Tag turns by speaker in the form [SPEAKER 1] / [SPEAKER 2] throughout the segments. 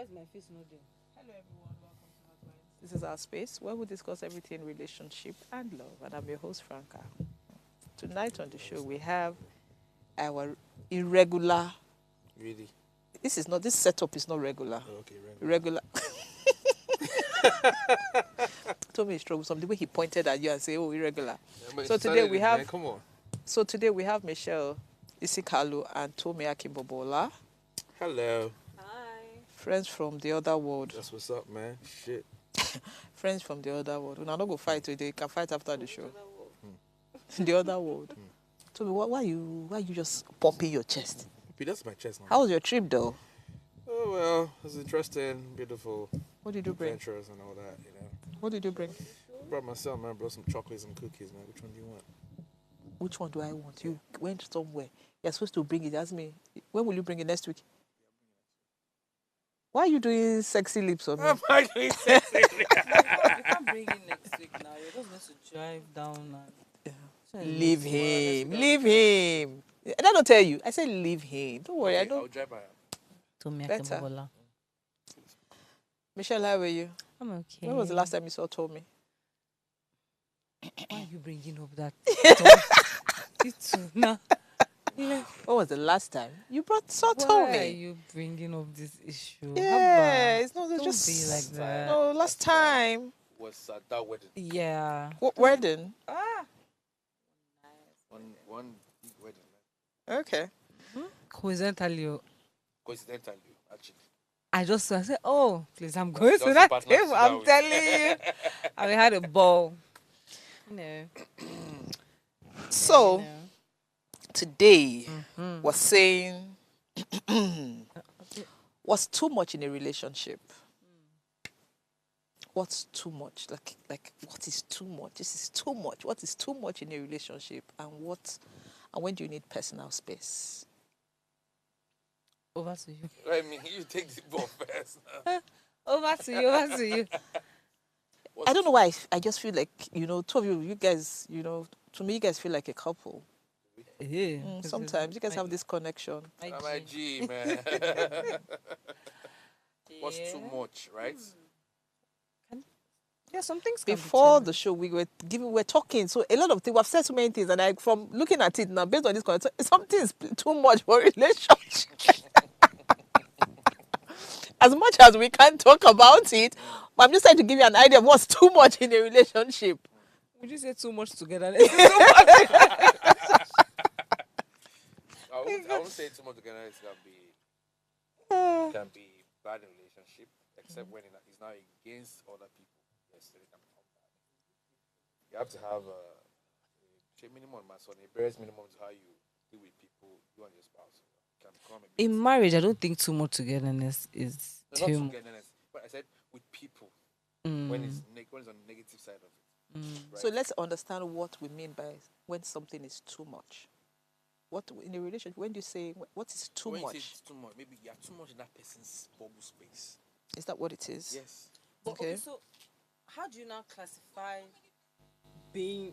[SPEAKER 1] why is my face not there? Hello everyone, welcome to Heartlines.
[SPEAKER 2] This is our space where we discuss everything in relationship and love. And I'm your host, Franca. Tonight on the show, we have our irregular.
[SPEAKER 3] Really?
[SPEAKER 2] This setup is not regular.
[SPEAKER 3] Oh, okay,
[SPEAKER 2] Regular. Told me he struggled some the way he pointed at you and say, "Oh, irregular."
[SPEAKER 3] Yeah,
[SPEAKER 2] So today we have.
[SPEAKER 3] Man, come on.
[SPEAKER 2] So today we have Michelle Isikalu and Tomi Akimbobola,
[SPEAKER 3] Hello.
[SPEAKER 1] Hi.
[SPEAKER 2] friends from the other world.
[SPEAKER 3] That's what's up, man. Shit.
[SPEAKER 2] Friends from the other world. We're not go fight today. You can fight after the show. The other world. Tomi, why you just pumping your chest?
[SPEAKER 3] That's my chest, man.
[SPEAKER 2] How was your trip though?
[SPEAKER 3] Oh, well, it was interesting, beautiful.
[SPEAKER 2] What did you bring?
[SPEAKER 3] Adventures and all that, you know.
[SPEAKER 2] What did you bring?
[SPEAKER 3] Brought myself, man. Brought some chocolates and cookies, man. Which one do you want?
[SPEAKER 2] Which one do I want? You went somewhere. You're supposed to bring it. Ask me, when will you bring it next week? Why are you doing sexy lips on me?
[SPEAKER 3] Am I doing sexy?
[SPEAKER 1] You can't bring it next week now. You're just going to drive down and...
[SPEAKER 2] Leave him. Leave him. Did I don't tell you? I said leave him. Don't worry. I
[SPEAKER 3] I'll
[SPEAKER 2] don't.
[SPEAKER 3] drive by.
[SPEAKER 1] Tomi
[SPEAKER 2] Better.
[SPEAKER 1] Akimbobola.
[SPEAKER 2] Michelle, how are you?
[SPEAKER 1] I'm okay.
[SPEAKER 2] When was the last time you saw Tommy?
[SPEAKER 1] Why are you bringing up that? You too. Now.
[SPEAKER 2] When was the last time you saw
[SPEAKER 1] Why
[SPEAKER 2] Tommy?
[SPEAKER 1] are you bringing up this issue?
[SPEAKER 2] Yeah, it's not
[SPEAKER 1] Don't
[SPEAKER 2] just
[SPEAKER 1] be like that.
[SPEAKER 2] No, last time.
[SPEAKER 3] Was that wedding?
[SPEAKER 1] Yeah.
[SPEAKER 2] What wedding?
[SPEAKER 3] One big wedding, man.
[SPEAKER 2] Okay.
[SPEAKER 1] Coincidentally,
[SPEAKER 3] Coincidentally, actually.
[SPEAKER 1] I said, oh, please, I'm going
[SPEAKER 3] Just
[SPEAKER 1] to that
[SPEAKER 3] partners
[SPEAKER 1] table.
[SPEAKER 3] now
[SPEAKER 1] I'm
[SPEAKER 3] with-
[SPEAKER 1] telling you. And we had a ball. No.
[SPEAKER 2] So
[SPEAKER 1] No.
[SPEAKER 2] today was saying what's too much in a relationship. What's too much? Like what is too much? This is too much. What is too much in a relationship, and when do you need personal space?
[SPEAKER 1] Over to you.
[SPEAKER 3] I mean, you take the ball first.
[SPEAKER 1] Over to you. Over to you.
[SPEAKER 2] I don't know why I just feel like, two of you guys, to me, you guys feel like a couple.
[SPEAKER 1] Yeah.
[SPEAKER 2] Sometimes you guys have this connection.
[SPEAKER 3] I'm a G, man. What's too much, right?
[SPEAKER 1] Yeah, some things can
[SPEAKER 2] Before
[SPEAKER 1] be
[SPEAKER 2] the show, we were talking. So a lot of things, we've said so many things, and from looking at it now, based on this conversation, something's too much for a relationship. As much as we can't talk about it, but I'm just trying to give you an idea of what's too much in a relationship.
[SPEAKER 1] Would you say too much together?
[SPEAKER 3] I won't say too much together. It can be bad in relationship, except when it's now against other people. Yes, it can become bad. You have to have a minimum, my son. A bare minimum is how you deal with people, you and your spouse. It can become a bit.
[SPEAKER 1] In marriage, I don't think too much togetherness is
[SPEAKER 3] Not
[SPEAKER 1] too much.
[SPEAKER 3] togetherness, but I said with people when it's on the negative side of it. Right?
[SPEAKER 2] So let's understand what we mean by when something is too much. What in a relationship, when do you say what is too
[SPEAKER 3] when
[SPEAKER 2] much?
[SPEAKER 3] You say it's too much, maybe you are too much in that person's bubble space.
[SPEAKER 2] Is that what it is?
[SPEAKER 3] Yes.
[SPEAKER 1] But,
[SPEAKER 2] Okay.
[SPEAKER 1] so how do you now classify being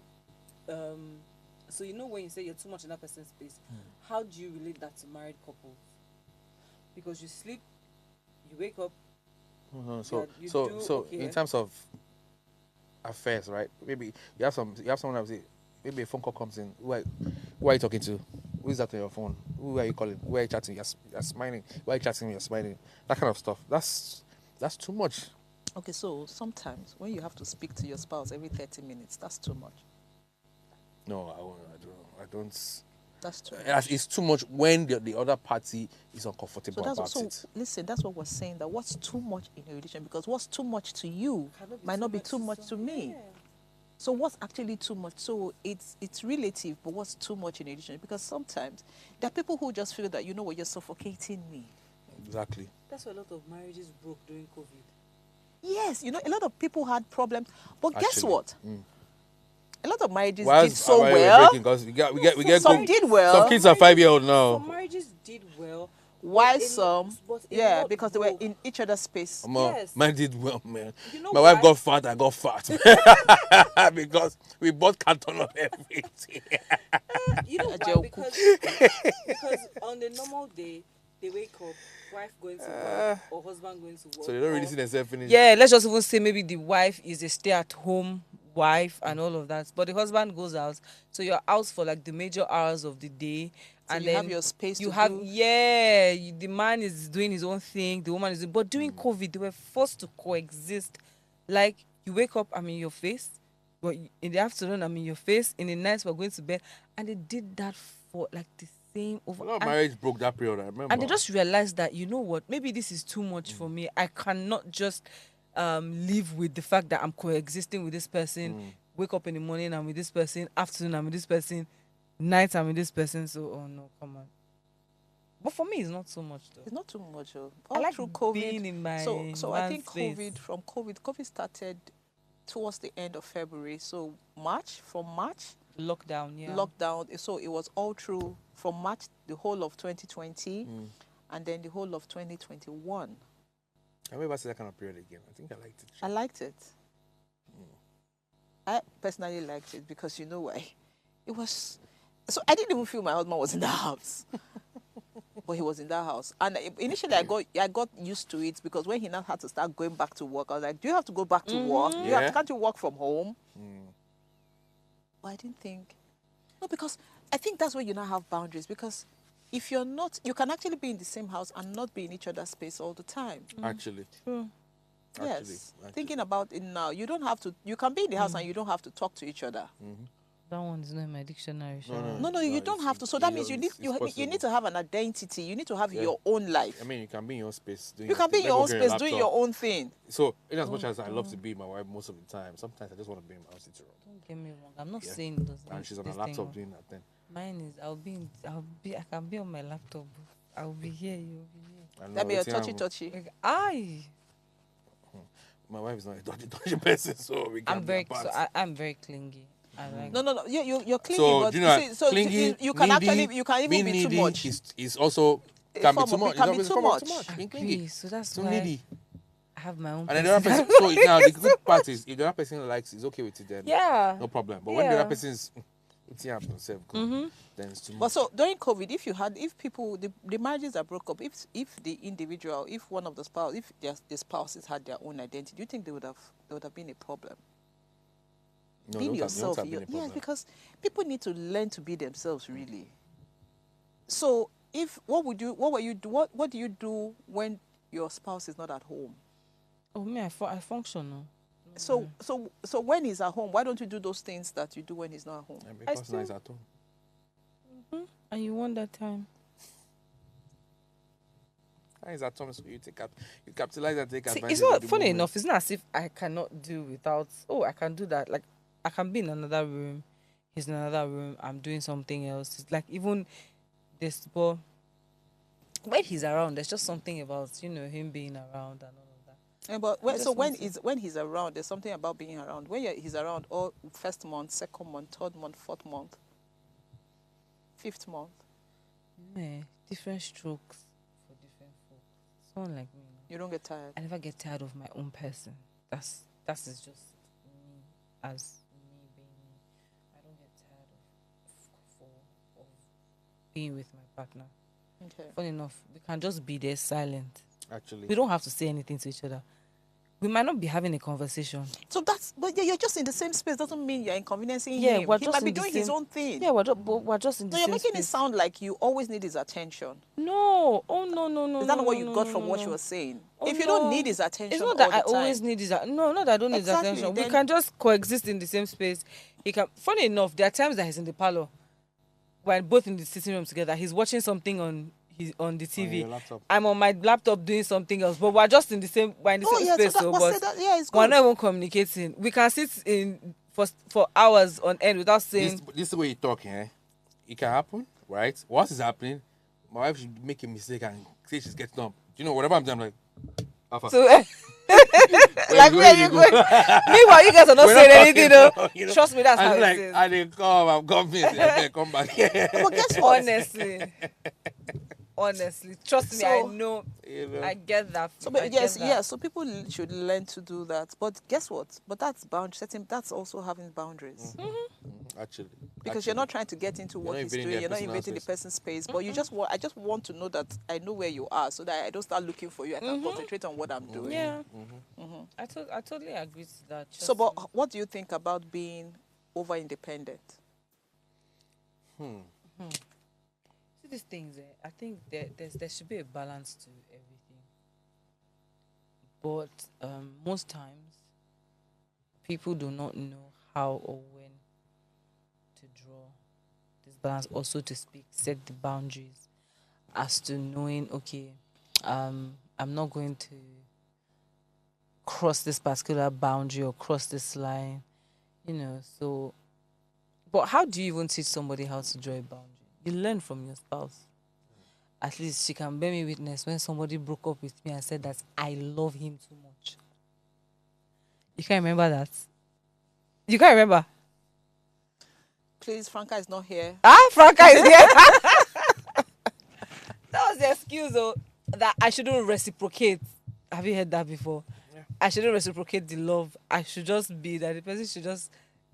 [SPEAKER 1] so when you say you're too much in that person's space, how do you relate that to married couples? Because you sleep, you wake up.
[SPEAKER 3] So in terms of affairs, right? Maybe you have someone that will say, maybe a phone call comes in. Who are you talking to? Who is that on your phone? Who are you calling? Who are you chatting? You're smiling. Why are you chatting? You're smiling. That kind of stuff. That's too much.
[SPEAKER 2] Okay, so sometimes when you have to speak to your spouse every 30 minutes, that's too much.
[SPEAKER 3] No, I don't.
[SPEAKER 2] That's too much.
[SPEAKER 3] It's too much when the other party is uncomfortable about it.
[SPEAKER 2] Listen, that's what we're saying, that what's too much in a relationship, because what's too much to you might not be too much to me. So what's actually too much? So it's relative, but what's too much in a relationship? Because sometimes there are people who just feel that, you're suffocating me.
[SPEAKER 3] Exactly.
[SPEAKER 1] That's why a lot of marriages broke during COVID.
[SPEAKER 2] Yes, a lot of people had problems. But guess what? A lot of marriages
[SPEAKER 3] Why
[SPEAKER 2] did
[SPEAKER 3] is
[SPEAKER 2] so
[SPEAKER 3] our
[SPEAKER 2] well.
[SPEAKER 3] Because we get
[SPEAKER 2] Some did well.
[SPEAKER 3] Some kids are 5-year-old now.
[SPEAKER 1] Some marriages did well.
[SPEAKER 2] Why
[SPEAKER 1] but
[SPEAKER 2] some?
[SPEAKER 1] but a
[SPEAKER 2] Yeah,
[SPEAKER 1] lot
[SPEAKER 2] because they were
[SPEAKER 1] broke.
[SPEAKER 2] in each other's space.
[SPEAKER 1] Yes.
[SPEAKER 3] Mine did well, man.
[SPEAKER 1] You know
[SPEAKER 3] My wife
[SPEAKER 1] why?
[SPEAKER 3] got fat, I got fat. Because we bought carton of everything.
[SPEAKER 1] You know why?
[SPEAKER 2] Joke.
[SPEAKER 1] Because on the normal day, they they wake up, wife going to work or husband going to work.
[SPEAKER 3] So they don't really see themselves finish.
[SPEAKER 1] Yeah, let's just even say maybe the wife is a stay-at-home wife and all of that, but the husband goes out, so you're out for like the major hours of the day,
[SPEAKER 2] So
[SPEAKER 1] and
[SPEAKER 2] you
[SPEAKER 1] then
[SPEAKER 2] have your space
[SPEAKER 1] you
[SPEAKER 2] to
[SPEAKER 1] have
[SPEAKER 2] do.
[SPEAKER 1] the man is doing his own thing, the woman is doing, but during COVID they were forced to coexist. Like, you wake up, I'm in your face, but in the afternoon I'm in your face, in the night we're going to bed, and they did that for like the same over.
[SPEAKER 3] A lot of marriage broke that period, I remember.
[SPEAKER 1] And they just realized that, you know what, maybe this is too much for me. I cannot just live with the fact that I'm coexisting with this person. Wake up in the morning, I'm with this person. Afternoon, I'm with this person. Night, I'm with this person. So, oh no, come on. But for me, it's not so much though.
[SPEAKER 2] It's not too much.
[SPEAKER 1] I
[SPEAKER 2] All
[SPEAKER 1] like
[SPEAKER 2] through COVID.
[SPEAKER 1] being in my
[SPEAKER 2] So I think
[SPEAKER 1] space.
[SPEAKER 2] COVID started towards the end of February. So from March,
[SPEAKER 1] Lockdown, yeah.
[SPEAKER 2] lockdown. So it was all through from March, the whole of 2020, and then the whole of 2021.
[SPEAKER 3] Have you ever seen that kind of period again? I think I liked it.
[SPEAKER 2] I liked it. I personally liked it because you know why? It was... So I didn't even feel my husband was in the house. But he was in that house. And initially I got used to it because when he now had to start going back to work, I was like, do you have to go back to work? Can't you work from home? But I didn't think... No, because I think that's where you now have boundaries. Because if you're not... You can actually be in the same house and not be in each other's space all the time.
[SPEAKER 3] Actually.
[SPEAKER 2] Yes. Thinking about it now, you don't have to... You can be in the house and you don't have to talk to each other.
[SPEAKER 1] That one is not in my dictionary.
[SPEAKER 2] No, you don't have to. So that means you need to have an identity. You need to have your own life.
[SPEAKER 3] I mean, you can be in your own space.
[SPEAKER 2] You can be in your own space doing your own thing.
[SPEAKER 3] So, in as much as I love to be with my wife most of the time, sometimes I just want to be in my house sitting around.
[SPEAKER 1] Don't get me wrong. I'm not saying it doesn't.
[SPEAKER 3] And she's on her laptop doing that thing.
[SPEAKER 1] Mine is I can be on my laptop. I'll be here. You'll be here.
[SPEAKER 2] That be a touchy.
[SPEAKER 1] Like,
[SPEAKER 3] my wife is not a touchy person, so we can't be apart.
[SPEAKER 1] I'm very clingy.
[SPEAKER 2] No. You're clingy,
[SPEAKER 3] so,
[SPEAKER 2] but
[SPEAKER 3] you know,
[SPEAKER 2] clingy, you can even be too much.
[SPEAKER 3] Is also can be too much.
[SPEAKER 2] Can be too much.
[SPEAKER 3] Being clingy.
[SPEAKER 1] So that's
[SPEAKER 3] too
[SPEAKER 1] why
[SPEAKER 3] needy.
[SPEAKER 1] I have my own.
[SPEAKER 3] And then the other person. So now the good part is, if the other person likes, it's okay with it. Then no problem. But when the other person is, then it's too much.
[SPEAKER 2] But so during COVID, if people, the marriages that broke up, if the individual, if one of the spouse, if the spouses had their own identity, do you think there would have been a problem?
[SPEAKER 3] No,
[SPEAKER 2] Being yourself, yes, because people need to learn to be themselves, really. So, what do you do when your spouse is not at home?
[SPEAKER 1] Oh, me, I function. No?
[SPEAKER 2] So when he's at home, why don't you do those things that you do when he's not at home?
[SPEAKER 3] Because now he's at home.
[SPEAKER 1] And you want that time.
[SPEAKER 3] He's at home, so you capitalize and take advantage.
[SPEAKER 1] It's not funny enough. It's not as if I cannot do without. Oh, I can do that. Like, I can be in another room. He's in another room. I'm doing something else. It's like even this, but when he's around, there's just something about him being around and all of that.
[SPEAKER 2] Yeah, but when he's around, there's something about being around. When he's around, all first month, second month, third month, fourth month, fifth month.
[SPEAKER 1] Yeah, different strokes for different folk. Someone like me.
[SPEAKER 2] You don't get tired.
[SPEAKER 1] I never get tired of my own person. That is just me as me being me. I don't get tired of being with my partner.
[SPEAKER 2] Okay.
[SPEAKER 1] Funny enough, we can just be there silent.
[SPEAKER 3] Actually,
[SPEAKER 1] we don't have to say anything to each other. We might not be having a conversation.
[SPEAKER 2] So but you're just in the same space. Doesn't mean you're inconveniencing him.
[SPEAKER 1] He
[SPEAKER 2] might be doing his own thing.
[SPEAKER 1] Yeah, we're just in the same space.
[SPEAKER 2] So you're making it sound like you always need his attention.
[SPEAKER 1] No. Oh, no.
[SPEAKER 2] Is that not what you got from what you were saying? If you don't need his attention,
[SPEAKER 1] it's not that I always need his. No, not that I don't need his attention. We can just coexist in the same space. He can. Funny enough, there are times that he's in the parlor. We're both in the sitting room together. He's watching something on the TV. I'm on my laptop doing something else, but we're just in the same. We're in the same space.
[SPEAKER 2] It's good.
[SPEAKER 1] We're not even communicating. We can sit in for hours on end without saying.
[SPEAKER 3] This is the way you talk, eh? It can happen, right? Once it's happening, my wife should make a mistake and say she's getting up. You know, whatever I'm doing, I'm like.
[SPEAKER 1] So, like where you going? Meanwhile, you guys are not saying anything, though. Trust me, that's how it is.
[SPEAKER 3] I didn't come. I'm convinced. I come back.
[SPEAKER 2] But guess what?
[SPEAKER 1] Honestly, trust me, I know. I get that.
[SPEAKER 2] So people should learn to do that. But guess what? But that's boundary setting. That's also having boundaries.
[SPEAKER 3] Actually.
[SPEAKER 2] Because you're not trying to get into what he's doing. You're not invading the person's space. But you just want, I just want to know that I know where you are, so that I don't start looking for you. I can concentrate on what I'm doing.
[SPEAKER 1] Yeah. I totally agree to that.
[SPEAKER 2] So, but what do you think about being over independent?
[SPEAKER 1] See these things. I think there should be a balance to everything. But most times, people do not know how or when to draw this balance. Also, to set the boundaries as to knowing, okay, I'm not going to cross this particular boundary or cross this line, So, but how do you even teach somebody how to draw a boundary? You learn from your spouse. At least she can bear me witness when somebody broke up with me and said that I love him too much. You can't remember that? You can't remember?
[SPEAKER 2] Please, Franca is not here.
[SPEAKER 1] Franca is here. That was the excuse, though, that I shouldn't reciprocate. Have you heard that before? Yeah. I shouldn't reciprocate the love. I should just be that the person should just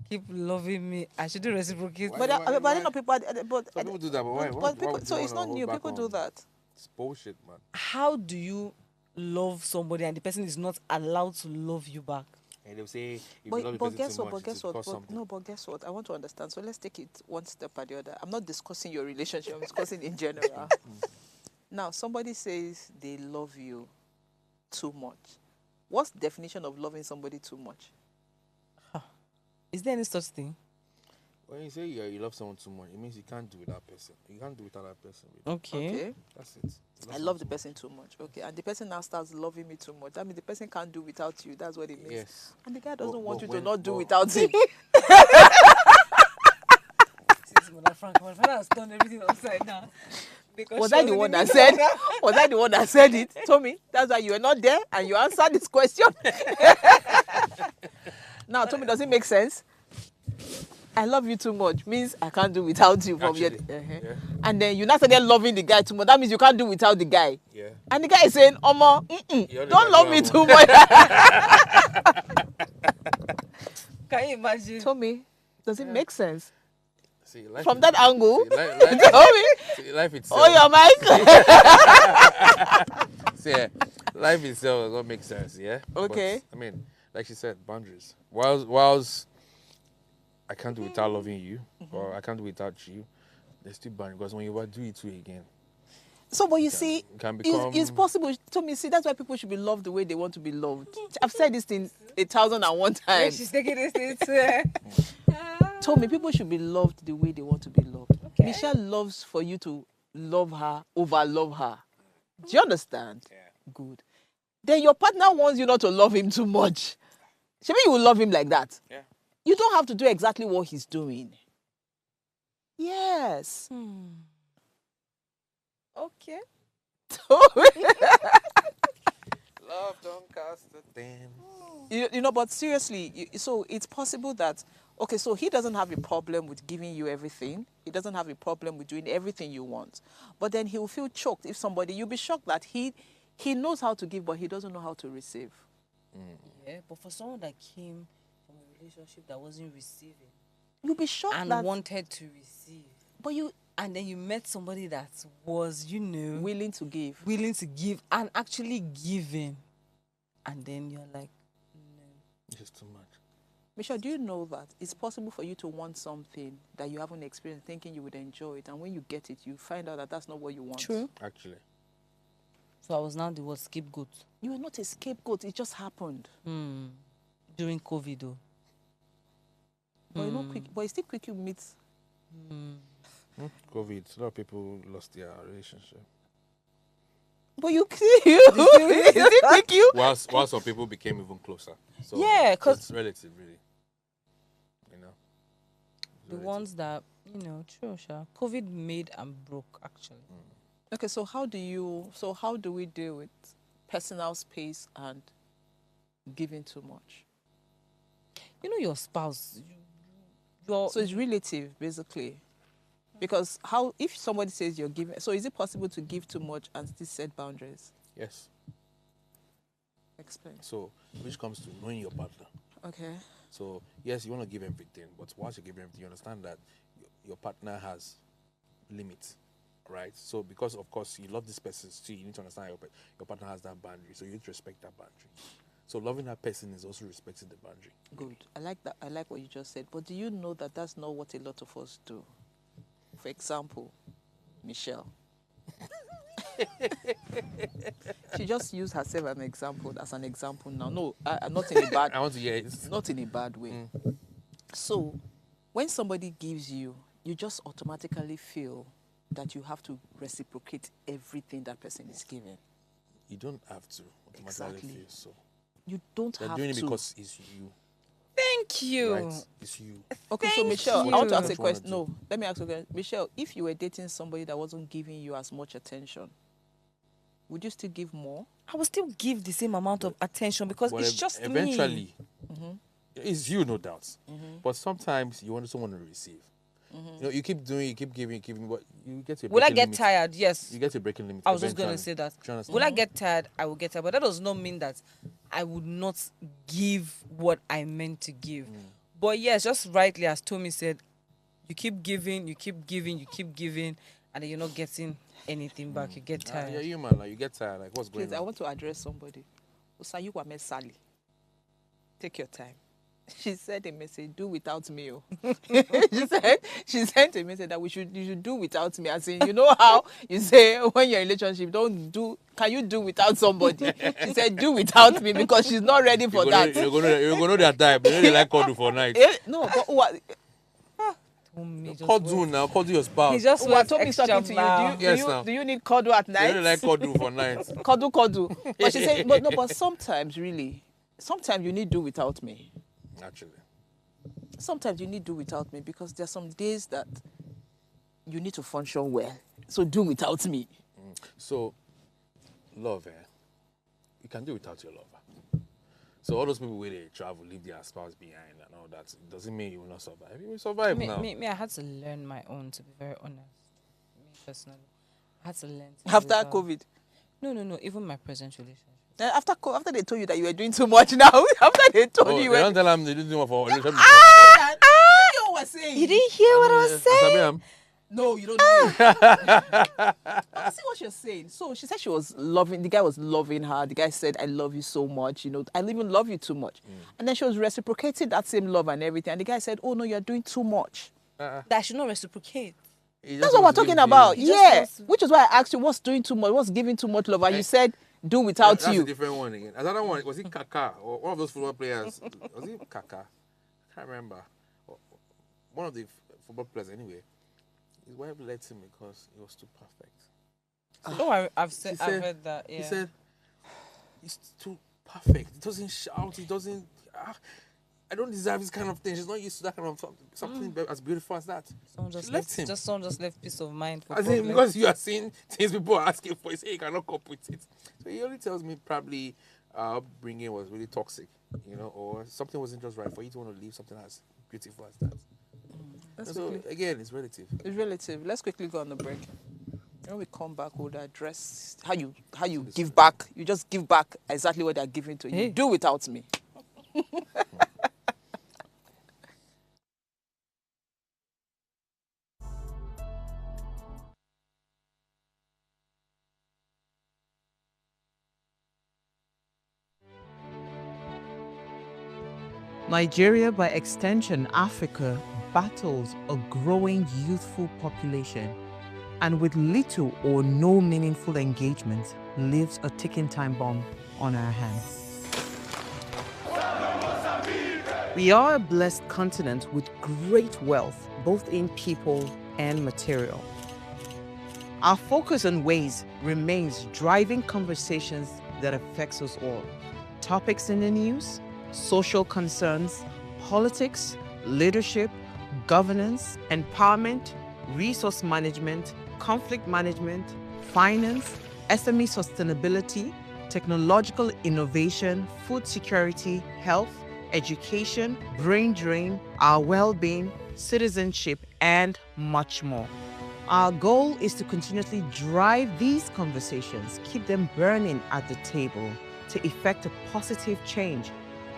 [SPEAKER 1] keep loving me. I shouldn't reciprocate.
[SPEAKER 2] But I know people. But
[SPEAKER 3] people do that. But why?
[SPEAKER 2] People, so it's not new. People do that.
[SPEAKER 3] It's bullshit, man.
[SPEAKER 1] How do you love somebody and the person is not allowed to love you back?
[SPEAKER 3] And they'll say,
[SPEAKER 2] but guess what? But guess what? I want to understand. So let's take it one step at the other. I'm not discussing your relationship. I'm discussing in general. Now, somebody says they love you too much. What's the definition of loving somebody too much?
[SPEAKER 1] Is there any such thing?
[SPEAKER 3] When you say you love someone too much, it means you can't do with that person. You can't do without that person.
[SPEAKER 1] Okay.
[SPEAKER 3] That's it.
[SPEAKER 2] I love the person too much. Okay. And the person now starts loving me too much. That means the person can't do without you. That's what it means.
[SPEAKER 3] Yes.
[SPEAKER 2] And the guy doesn't want you to not do without him.
[SPEAKER 1] Frank has done everything upside down.
[SPEAKER 2] Was I the one that said? Was I the one that said it? Tommy, that's why you were not there and you answered this question. Now, Tommy, does it make sense? I love you too much means I can't do without you.
[SPEAKER 3] Actually,
[SPEAKER 2] yeah. And then you now started loving the guy too much. That means you can't do without the guy.
[SPEAKER 3] Yeah.
[SPEAKER 2] And the guy is saying, Omo, don't love me too much.
[SPEAKER 1] Can you imagine?
[SPEAKER 2] Tommy, does it make sense?
[SPEAKER 3] See,
[SPEAKER 2] from that angle?
[SPEAKER 3] Life itself.
[SPEAKER 2] Oh, your mic.
[SPEAKER 3] See, life itself does not make sense, yeah?
[SPEAKER 2] Okay.
[SPEAKER 3] But, I mean, like she said, boundaries. Whilst I can't do without loving you, or I can't do without you, there's still boundaries. Because when you do it too again.
[SPEAKER 2] So, but you see, it's possible. Tommy, see, that's why people should be loved the way they want to be loved. I've said this thing 1,001 times.
[SPEAKER 1] She's taking this thing too.
[SPEAKER 2] Tommy, people should be loved the way they want to be loved.
[SPEAKER 1] Okay.
[SPEAKER 2] Michelle loves for you to love her, over love her. Do you understand?
[SPEAKER 3] Yeah.
[SPEAKER 2] Good. Then your partner wants you not to love him too much. Maybe you will love him like that.
[SPEAKER 3] Yeah.
[SPEAKER 2] You don't have to do exactly what he's doing. Yes.
[SPEAKER 1] Okay.
[SPEAKER 3] Love don't cost a thing.
[SPEAKER 2] You know, but seriously, so it's possible that, okay, so he doesn't have a problem with giving you everything. He doesn't have a problem with doing everything you want. But then he will feel choked if you'll be shocked that he knows how to give, but he doesn't know how to receive.
[SPEAKER 1] Yeah, but for someone that came from a relationship that wasn't receiving,
[SPEAKER 2] you'll be shocked
[SPEAKER 1] and wanted to receive. And then you met somebody that was,
[SPEAKER 2] willing to give
[SPEAKER 1] and actually giving. And then you're like, no.
[SPEAKER 3] This is too much.
[SPEAKER 2] Michelle, do you know that it's possible for you to want something that you haven't experienced, thinking you would enjoy it, and when you get it, you find out that that's not what you want?
[SPEAKER 1] True.
[SPEAKER 3] Actually.
[SPEAKER 1] So I was now the word scapegoat.
[SPEAKER 2] You were not a scapegoat. It just happened.
[SPEAKER 1] During COVID, though.
[SPEAKER 2] But but it's still quick you meet.
[SPEAKER 3] COVID, a lot of people lost their relationship.
[SPEAKER 2] But you is it quick you?
[SPEAKER 3] Whilst some people became even closer. So
[SPEAKER 1] yeah, because
[SPEAKER 3] it's relative, really.
[SPEAKER 1] The ones that, true, sure. COVID made and broke, actually.
[SPEAKER 2] Okay, so how do we deal with personal space and giving too much?
[SPEAKER 1] Your spouse.
[SPEAKER 2] So it's relative, basically. Because if somebody says you're giving, so is it possible to give too much and still set boundaries?
[SPEAKER 3] Yes.
[SPEAKER 2] Explain.
[SPEAKER 3] So, which comes to knowing your partner.
[SPEAKER 2] Okay.
[SPEAKER 3] So yes, you want to give everything, but once you give everything, you understand that your partner has limits, right? So because of course you love this person, still you need to understand your partner has that boundary, so you need to respect that boundary. So loving that person is also respecting the boundary.
[SPEAKER 2] Good. I like that. I like what you just said. But do you know that that's not what a lot of us do? For example, Michelle. She just used herself as an example now. No, not in a bad.
[SPEAKER 3] I want to hear it.
[SPEAKER 2] Not in a bad way. So, when somebody gives you, you just automatically feel that you have to reciprocate everything that person is giving.
[SPEAKER 3] You don't have to automatically feel so.
[SPEAKER 2] You don't
[SPEAKER 3] You're
[SPEAKER 2] have
[SPEAKER 3] doing
[SPEAKER 2] to.
[SPEAKER 3] it because it's you.
[SPEAKER 1] Thank you.
[SPEAKER 3] Right? It's you.
[SPEAKER 2] Okay,
[SPEAKER 1] Thank
[SPEAKER 2] so Michelle,
[SPEAKER 1] you.
[SPEAKER 2] I want to ask a
[SPEAKER 3] What you wanna
[SPEAKER 2] question.
[SPEAKER 3] do?
[SPEAKER 2] No, let me ask you a question. Michelle, if you were dating somebody that wasn't giving you as much attention, would you still give more?
[SPEAKER 1] I will still give the same amount of attention because
[SPEAKER 3] But
[SPEAKER 1] it's just
[SPEAKER 3] eventually,
[SPEAKER 1] me.
[SPEAKER 3] it's you, no doubt. But sometimes you want someone to receive. You know, you keep doing, you keep giving, but you get to a
[SPEAKER 1] Will I
[SPEAKER 3] breaking
[SPEAKER 1] get
[SPEAKER 3] limit.
[SPEAKER 1] tired? Yes.
[SPEAKER 3] You get to a breaking limit.
[SPEAKER 1] I was just going to
[SPEAKER 3] eventually.
[SPEAKER 1] say that.
[SPEAKER 3] Do you understand?
[SPEAKER 1] Will I get tired? I will get tired. But that does not mean that I would not give what I meant to give. But yes, just rightly as Tommy said, you keep giving, you keep giving, you keep giving, and then you're not getting anything back. You get tired.
[SPEAKER 3] Yeah, you man, like you get tired. Like what's going
[SPEAKER 2] Please, I
[SPEAKER 3] on?
[SPEAKER 2] want to address somebody. Usayuwa me Sally. Take your time. She sent a message, do without me. Oh. she sent a message that you should do without me. As in, you know how you say when you're in a relationship, can you do without somebody? She said, do without me because she's not ready for that.
[SPEAKER 3] You're gonna know their type. They know they like cuddle for night.
[SPEAKER 2] No, but what?
[SPEAKER 3] Cuddle now, cuddle your spouse.
[SPEAKER 1] He just
[SPEAKER 2] What
[SPEAKER 1] went
[SPEAKER 2] Tommy's
[SPEAKER 1] extra
[SPEAKER 2] talking to you?
[SPEAKER 1] mile.
[SPEAKER 3] Yes, now.
[SPEAKER 2] Do you need cuddle at
[SPEAKER 3] They
[SPEAKER 2] night?
[SPEAKER 3] don't like cuddle for night.
[SPEAKER 2] Cuddle. But she said, but sometimes you need do without me.
[SPEAKER 3] Actually.
[SPEAKER 2] Sometimes you need do without me because there's some days that you need to function well. So do without me.
[SPEAKER 3] So, love, you can do without your lover. So all those people where they travel, leave their spouse behind and all that, it doesn't mean you will not survive. You will survive now.
[SPEAKER 1] Me, I had to learn my own, to be very honest. Me personally, I had to learn.
[SPEAKER 2] After COVID.
[SPEAKER 1] No, even my present relationship.
[SPEAKER 2] After they told you that you were doing too much now, after they told you
[SPEAKER 3] You
[SPEAKER 2] were...
[SPEAKER 3] don't tell them they do too much for relationship.
[SPEAKER 2] You were saying.
[SPEAKER 1] You didn't hear what I was saying?
[SPEAKER 2] No, you don't know. I see what you're saying. So she said the guy was loving her. The guy said, I love you so much. You know, I even love you too much. And then she was reciprocating that same love and everything. And the guy said, oh no, you're doing too much.
[SPEAKER 1] That I should not reciprocate.
[SPEAKER 2] That's what we're talking about. Yeah.
[SPEAKER 1] to...
[SPEAKER 2] Which is why I asked you, what's doing too much? What's giving too much love? And you said, do without
[SPEAKER 3] That's
[SPEAKER 2] you.
[SPEAKER 3] a different one again. Another one, was it Kaka? Or one of those football players? Was it Kaka? I can't remember. One of the football players anyway. His wife left him because he was too perfect.
[SPEAKER 1] I've heard that. Yeah.
[SPEAKER 3] He said, he's too perfect. He doesn't shout. He doesn't... I don't deserve this kind of thing. She's not used to that kind of something as beautiful as that.
[SPEAKER 1] Someone just
[SPEAKER 3] left him.
[SPEAKER 1] Someone just left peace of mind. For
[SPEAKER 3] As in, because you are seeing things people are asking for. You say you cannot cope with it. So he only tells me probably our upbringing was really toxic, you know, or something wasn't just right for you to want to leave something as beautiful as that. So again, it's relative.
[SPEAKER 2] It's relative. Let's quickly go on the break. When we come back, we'll address how you give back. You just give back exactly what they're giving to you.
[SPEAKER 1] Hey.
[SPEAKER 2] Do without me.
[SPEAKER 4] Nigeria, by extension Africa, battles a growing youthful population and with little or no meaningful engagement leaves a ticking time bomb on our hands. We are a blessed continent with great wealth, both in people and material. Our focus on ways remains driving conversations that affects us all. Topics in the news, social concerns, politics, leadership, governance, empowerment, resource management, conflict management, finance, SME sustainability, technological innovation, food security, health, education, brain drain, our well-being, citizenship, and much more. Our goal is to continuously drive these conversations, keep them burning at the table to effect a positive change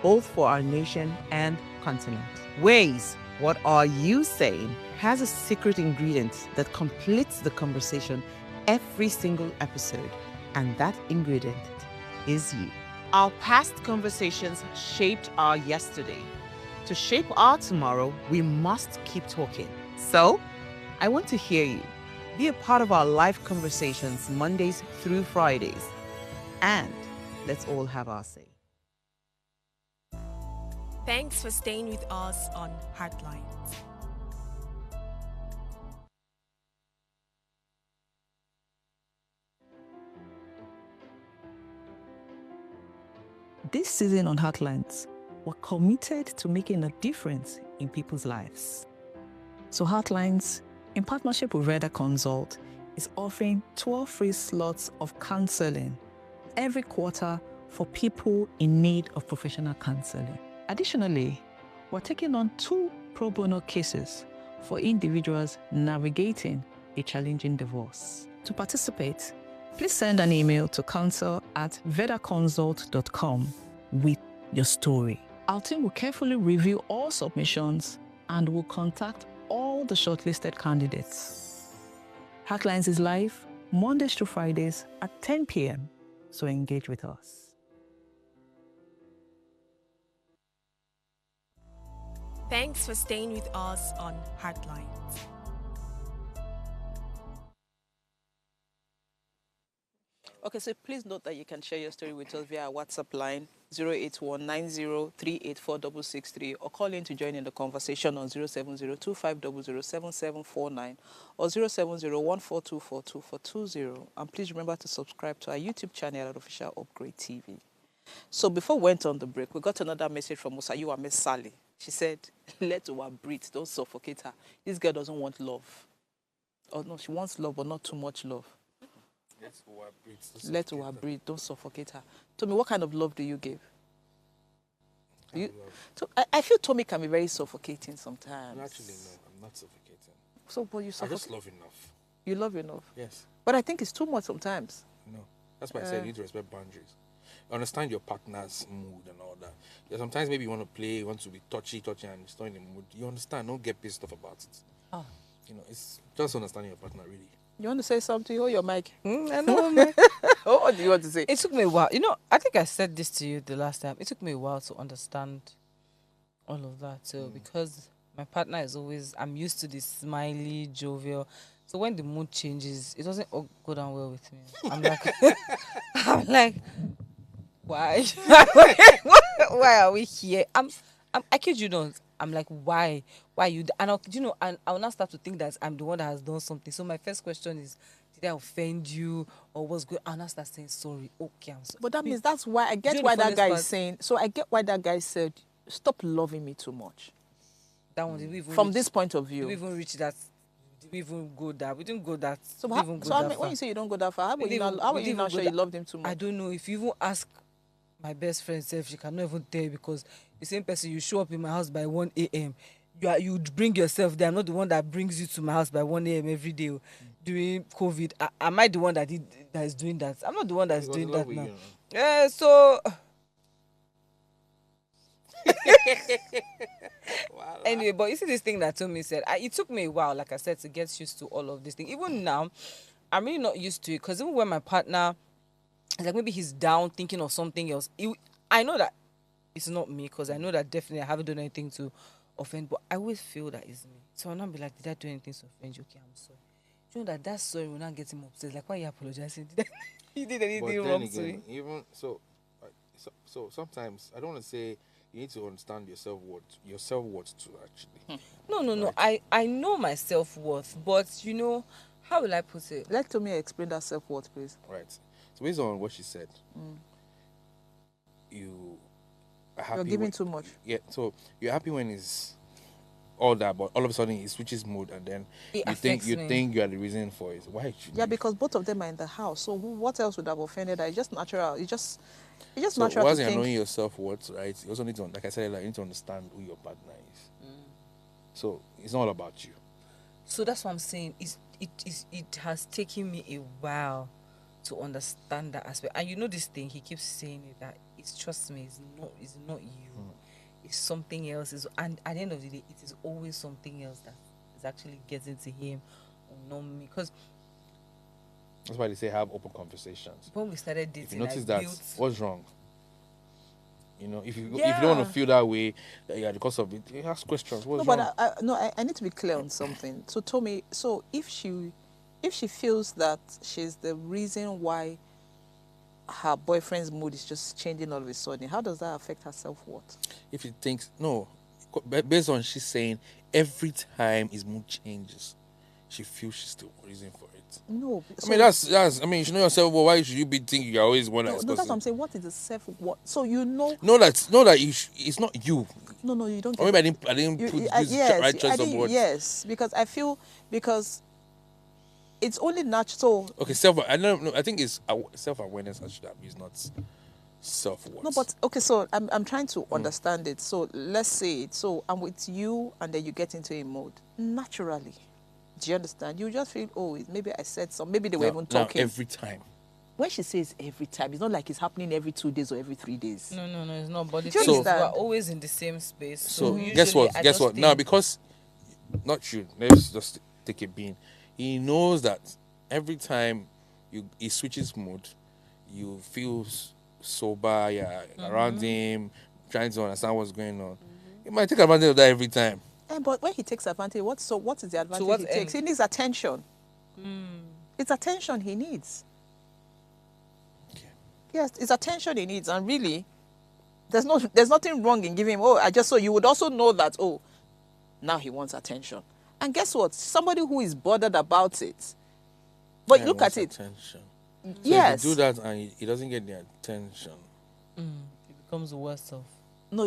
[SPEAKER 4] both for our nation and continent. Ways, what are you saying, has a secret ingredient that completes the conversation every single episode, and that ingredient is you. Our past conversations shaped our yesterday. To shape our tomorrow, we must keep talking. So, I want to hear you. Be a part of our live conversations Mondays through Fridays. And let's all have our say.
[SPEAKER 5] Thanks for staying with us on Heartlines.
[SPEAKER 2] This season on Heartlines, we're committed to making a difference in people's lives. So Heartlines, in partnership with Reda Consult, is offering 12 free slots of counseling every quarter for people in need of professional counseling. Additionally, we're taking on 2 pro bono cases for individuals navigating a challenging divorce. To participate, please send an email to counsel@vedaconsult.com with your story. Our team will carefully review all submissions and will contact all the shortlisted candidates. Heartlines is live Mondays to Fridays at 10 p.m. So engage with us.
[SPEAKER 5] Thanks for staying with us on Heartlines.
[SPEAKER 2] Okay, so please note that you can share your story with us via our WhatsApp line 08190384663 or call in to join in the conversation on 07025007749 or 07014242420. And please remember to subscribe to our YouTube channel at Official Upgrade TV. So before we went on the break, we got another message from Musayu Miss Sally. She said, let her breathe, don't suffocate her. This girl doesn't want love. Oh no, she wants love, but not too much love. Let her breathe, don't suffocate her. Tommy, what kind of love do you give? So I feel Tommy can be very suffocating sometimes.
[SPEAKER 3] No, actually, no, I'm not suffocating.
[SPEAKER 2] So, but you
[SPEAKER 3] I
[SPEAKER 2] suffocate.
[SPEAKER 3] just love enough.
[SPEAKER 2] You love enough?
[SPEAKER 3] Yes.
[SPEAKER 2] But I think it's too much sometimes.
[SPEAKER 3] No. That's why I said you need to respect boundaries. Understand your partner's mood and all that. Yeah, sometimes maybe you want to play, you want to be touchy, and it's not in the mood. You understand, don't get pissed off about it.
[SPEAKER 2] Oh.
[SPEAKER 3] You know, it's just understanding your partner, really.
[SPEAKER 2] You want to say something? Hold your mic.
[SPEAKER 1] I know.
[SPEAKER 2] Oh, what do you want to say?
[SPEAKER 1] It took me a while. You know, I think I said this to you the last time. It took me a while to understand all of that. So because my partner is always, I'm used to this smiley, jovial. So when the mood changes, it doesn't go down well with me. I'm like, I'm like, why? Why are we here? I kid you not. I'm like, why you? And I'll now start to think that I'm the one that has done something. So my first question is, did I offend you or what's going on? I'll now start saying sorry. Okay, I'm sorry.
[SPEAKER 2] But that means that's why I get why that guy is saying. So I get why that guy said, stop loving me too much.
[SPEAKER 1] That one, did we even
[SPEAKER 2] from this point of view.
[SPEAKER 1] Did we even reach that? Did we even go that? We didn't go that.
[SPEAKER 2] So, when you say you don't go that far, how are you not sure you loved him too much?
[SPEAKER 1] I don't know. If you even ask my best friend self, she cannot even tell you, because the same person, you show up in my house by 1 a.m. You bring yourself there. I'm not the one that brings you to my house by 1 a.m. every day during COVID. Am I the one that is doing that? I'm not the one that's doing that now. Yeah, so anyway, but you see this thing that Tommy said, it took me a while, like I said, to get used to all of this thing. Even now, I'm really not used to it, because even when my partner, like maybe he's down thinking of something else, I know that it's not me, because I know that definitely I haven't done anything to offend, but I always feel that it's me. So I'll not be like, did I do anything to offend you? Okay, I'm sorry. You know that sorry will not get him upset. Like, why are you apologizing? You did anything wrong to me?
[SPEAKER 3] Even so sometimes I don't want to say you need to understand your self-worth too, actually.
[SPEAKER 1] No. I know my self-worth, but how will I put it?
[SPEAKER 2] Let me explain that self-worth, please.
[SPEAKER 3] Right. So based on what she said, you are happy.
[SPEAKER 2] You're giving too much.
[SPEAKER 3] Yeah. So you're happy when it's all that, but all of a sudden it switches mood, and then you think you are the reason for it. Why?
[SPEAKER 2] Yeah, because both of them are in the house. So what else would have offended her? It's just natural. It's just natural.
[SPEAKER 3] So once
[SPEAKER 2] you're
[SPEAKER 3] knowing your self-worth, right, you also need to, like I said, you need to understand who your partner is. So it's not all about you.
[SPEAKER 1] So that's what I'm saying. It has taken me a while to understand that aspect. And this thing, he keeps saying it, that It's trust me, it's not you. It's something else. And at the end of the day, it is always something else that is actually getting to him or not me. Because
[SPEAKER 3] that's why they say have open conversations.
[SPEAKER 1] when we started dating,
[SPEAKER 3] if you notice what's wrong? You know, if you don't want to feel that way, because of it, you ask questions. What's wrong?
[SPEAKER 2] But I need to be clear on something. So tell me, so if she feels that she's the reason why her boyfriend's mood is just changing all of a sudden, how does that affect her self-worth?
[SPEAKER 3] If she thinks, no, based on she's saying, every time his mood changes, she feels she's the reason for it.
[SPEAKER 2] No.
[SPEAKER 3] I mean, that's, I mean, you know yourself, well, why should you be thinking you're always one that's
[SPEAKER 2] that's what I'm saying. What is the self-worth? So you know.
[SPEAKER 3] No, that it's not you.
[SPEAKER 2] No, you don't.
[SPEAKER 3] Or maybe I didn't put this right choice of words.
[SPEAKER 2] Yes, because I feel, because it's only natural.
[SPEAKER 3] Okay, I think it's self-awareness that should have is not self-worth.
[SPEAKER 2] No, but okay, so I'm trying to understand it. So let's say it. So I'm with you, and then you get into a mode naturally. Do you understand? You just feel, oh, maybe I said something. Maybe they were even talking.
[SPEAKER 3] Every time.
[SPEAKER 2] When she says every time, it's not like it's happening every 2 days or every 3 days.
[SPEAKER 1] No, it's not. But the
[SPEAKER 2] Do you
[SPEAKER 1] thing is,
[SPEAKER 2] understand?
[SPEAKER 1] we're always in the same space.
[SPEAKER 3] So
[SPEAKER 1] usually
[SPEAKER 3] guess what? Now, because, not you, let's just take a bean. He knows that every time he switches mood, you feel sober, around him, trying to understand what's going on. He might take advantage of that every time.
[SPEAKER 2] But when he takes advantage, what is the advantage he takes? He needs attention. It's attention he needs.
[SPEAKER 3] Okay.
[SPEAKER 2] Yes, it's attention he needs. And really, there's nothing wrong in giving him, so you would also know that, now he wants attention. And guess what? Somebody who is bothered about it. But look at it.
[SPEAKER 3] Attention.
[SPEAKER 2] Yes.
[SPEAKER 3] So if you do that and he doesn't get the attention.
[SPEAKER 1] It becomes the worst of.
[SPEAKER 2] No,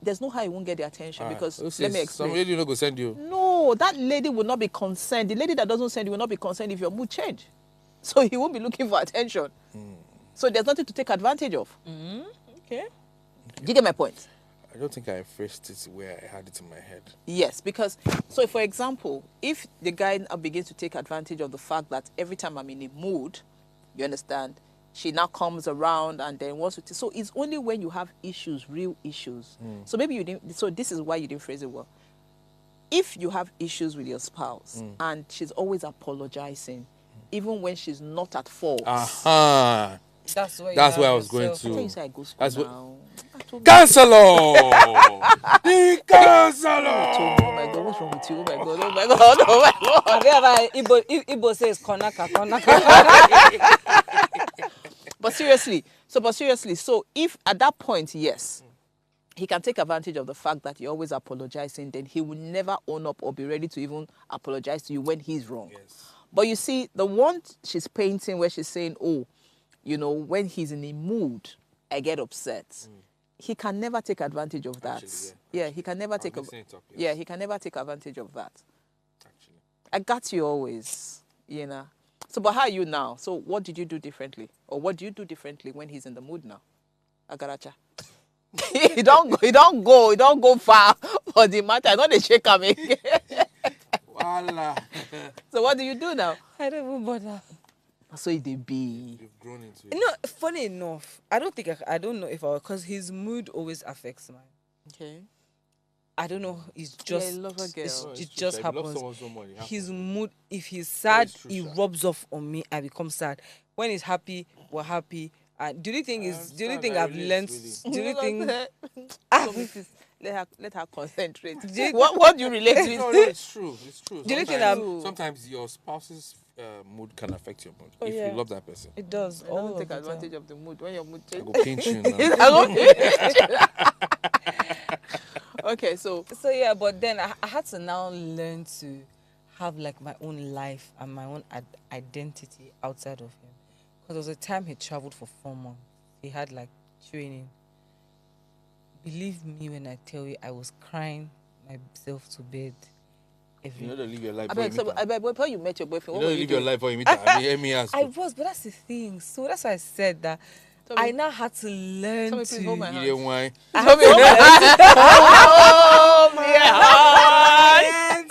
[SPEAKER 2] there's no how he won't get the attention, because let me explain.
[SPEAKER 3] Some lady not go send you.
[SPEAKER 2] No, that lady will not be concerned. The lady that doesn't send you will not be concerned if your mood change. So he won't be looking for attention. So there's nothing to take advantage of.
[SPEAKER 1] Okay.
[SPEAKER 2] Do you get my point?
[SPEAKER 3] I don't think I phrased it where I had it in my head.
[SPEAKER 2] Yes, because, so for example, if the guy now begins to take advantage of the fact that every time I'm in a mood, you understand, she now comes around and then wants to... So it's only when you have issues, real issues. So maybe you didn't... So this is why you didn't phrase it well. If you have issues with your spouse and she's always apologizing, even when she's not at fault...
[SPEAKER 1] That's where
[SPEAKER 3] I was going to.
[SPEAKER 2] I tell you, say I go school now.
[SPEAKER 3] Cancelo! The Cancelo!
[SPEAKER 2] Oh my God, what's wrong with you? Oh my God.
[SPEAKER 1] Ibo says konaka.
[SPEAKER 2] But seriously, so if at that point, yes, he can take advantage of the fact that you're always apologizing, then he will never own up or be ready to even apologize to you when he's wrong.
[SPEAKER 3] Yes.
[SPEAKER 2] But you see, the one she's painting where she's saying, when he's in a mood, I get upset. He can never take advantage of that. Actually, he can never he can never take advantage of that.
[SPEAKER 3] Actually.
[SPEAKER 2] I got you always, So, but how are you now? So, what did you do differently? Or what do you do differently when he's in the mood now? Agaracha. He don't go far for the matter. I know they shake him again.
[SPEAKER 3] Voila.
[SPEAKER 2] So, what do you do now?
[SPEAKER 1] I don't even bother.
[SPEAKER 2] So it be.
[SPEAKER 3] You've grown into it.
[SPEAKER 1] No, funny enough, I don't know if because his mood always affects mine.
[SPEAKER 2] Okay.
[SPEAKER 1] I don't know. It's just.
[SPEAKER 2] I love a girl.
[SPEAKER 1] It just happens. His mood. If he's sad, he
[SPEAKER 3] true,
[SPEAKER 1] rubs off on me. I become sad. When he's happy, we're happy. Do you think I've learned? Do you think?
[SPEAKER 2] Let her concentrate. What do you relate with?
[SPEAKER 3] No, it's true. It's true.
[SPEAKER 1] Do you think
[SPEAKER 3] sometimes your spouse's mood can affect your mood if
[SPEAKER 1] yeah.
[SPEAKER 3] you love that person?
[SPEAKER 1] It does.
[SPEAKER 2] I don't take advantage of the mood when your mood
[SPEAKER 3] I
[SPEAKER 2] changes.
[SPEAKER 3] go pinch you now.
[SPEAKER 2] Okay, so
[SPEAKER 1] yeah, but then I had to now learn to have like my own life and my own identity outside of him. Because there was a time he traveled for 4 months. He had like training. Believe me when I tell you, I was crying myself to bed.
[SPEAKER 3] You know to live your life.
[SPEAKER 2] Before you met your boyfriend,
[SPEAKER 3] you know to live your life before you meet her. I mean, hear me ask.
[SPEAKER 1] I was, but that's the thing. So that's why I said that I now had to learn to.
[SPEAKER 2] Please hold my hand.
[SPEAKER 3] You didn't whine.
[SPEAKER 2] Hold my hand.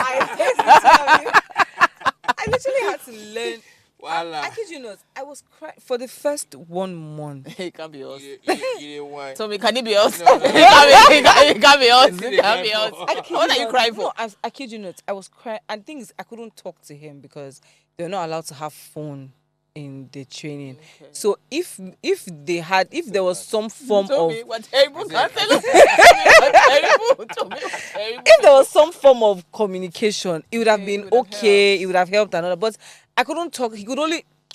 [SPEAKER 1] I literally had to learn.
[SPEAKER 3] Voila.
[SPEAKER 1] I kid you not. I was was crying for the first 1 month.
[SPEAKER 2] It can't be us.
[SPEAKER 3] You didn't want.
[SPEAKER 2] Tommy, can it be us?
[SPEAKER 3] No, no, no.
[SPEAKER 2] It can't be us. It can't be us. What are you crying for?
[SPEAKER 1] No, I kid you not. I was crying. And things I couldn't talk to him because they're not allowed to have phone in the training.
[SPEAKER 2] Okay.
[SPEAKER 1] So if there was some form of
[SPEAKER 2] Tommy, what terrible. Tommy, what terrible. Tommy, what terrible.
[SPEAKER 1] if there was some form of communication, it would have
[SPEAKER 2] Okay,
[SPEAKER 1] been
[SPEAKER 2] it would have
[SPEAKER 1] okay.
[SPEAKER 2] helped.
[SPEAKER 1] It would have helped another. But I couldn't talk.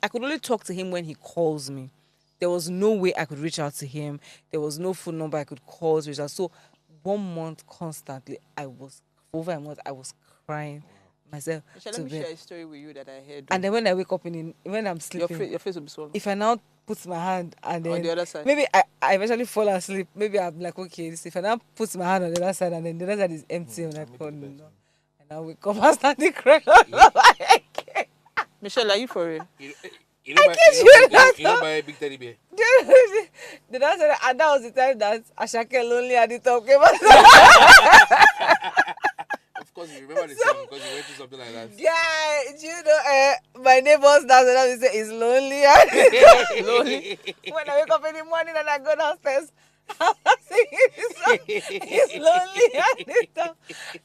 [SPEAKER 1] I could only talk to him when he calls me. There was no way I could reach out to him. There was no phone number I could call to reach out. So 1 month constantly, over a month, I was crying myself.
[SPEAKER 2] Michelle,
[SPEAKER 1] to
[SPEAKER 2] let me
[SPEAKER 1] bed.
[SPEAKER 2] share a story with you that I heard.
[SPEAKER 1] And then when I wake up when I'm
[SPEAKER 2] your,
[SPEAKER 1] sleeping,
[SPEAKER 2] your face will be swollen.
[SPEAKER 1] if I now put my hand and then
[SPEAKER 2] On the other side.
[SPEAKER 1] maybe I eventually fall asleep. Maybe I'm like, okay, if I now put my hand on the other side and then the other side is empty, I'm like, oh no. And I wake up and start crying.
[SPEAKER 2] Michelle, are you for real?
[SPEAKER 3] You don't buy a big teddy bear.
[SPEAKER 1] And that was the time that Ashake lonely at the top came out.
[SPEAKER 3] Of course, you remember the song because you went through something like that.
[SPEAKER 1] Yeah, you know, my neighbors now say it's lonely. Lonely. When I wake up in the morning and I go downstairs, I'm singing this song. It's lonely at the top.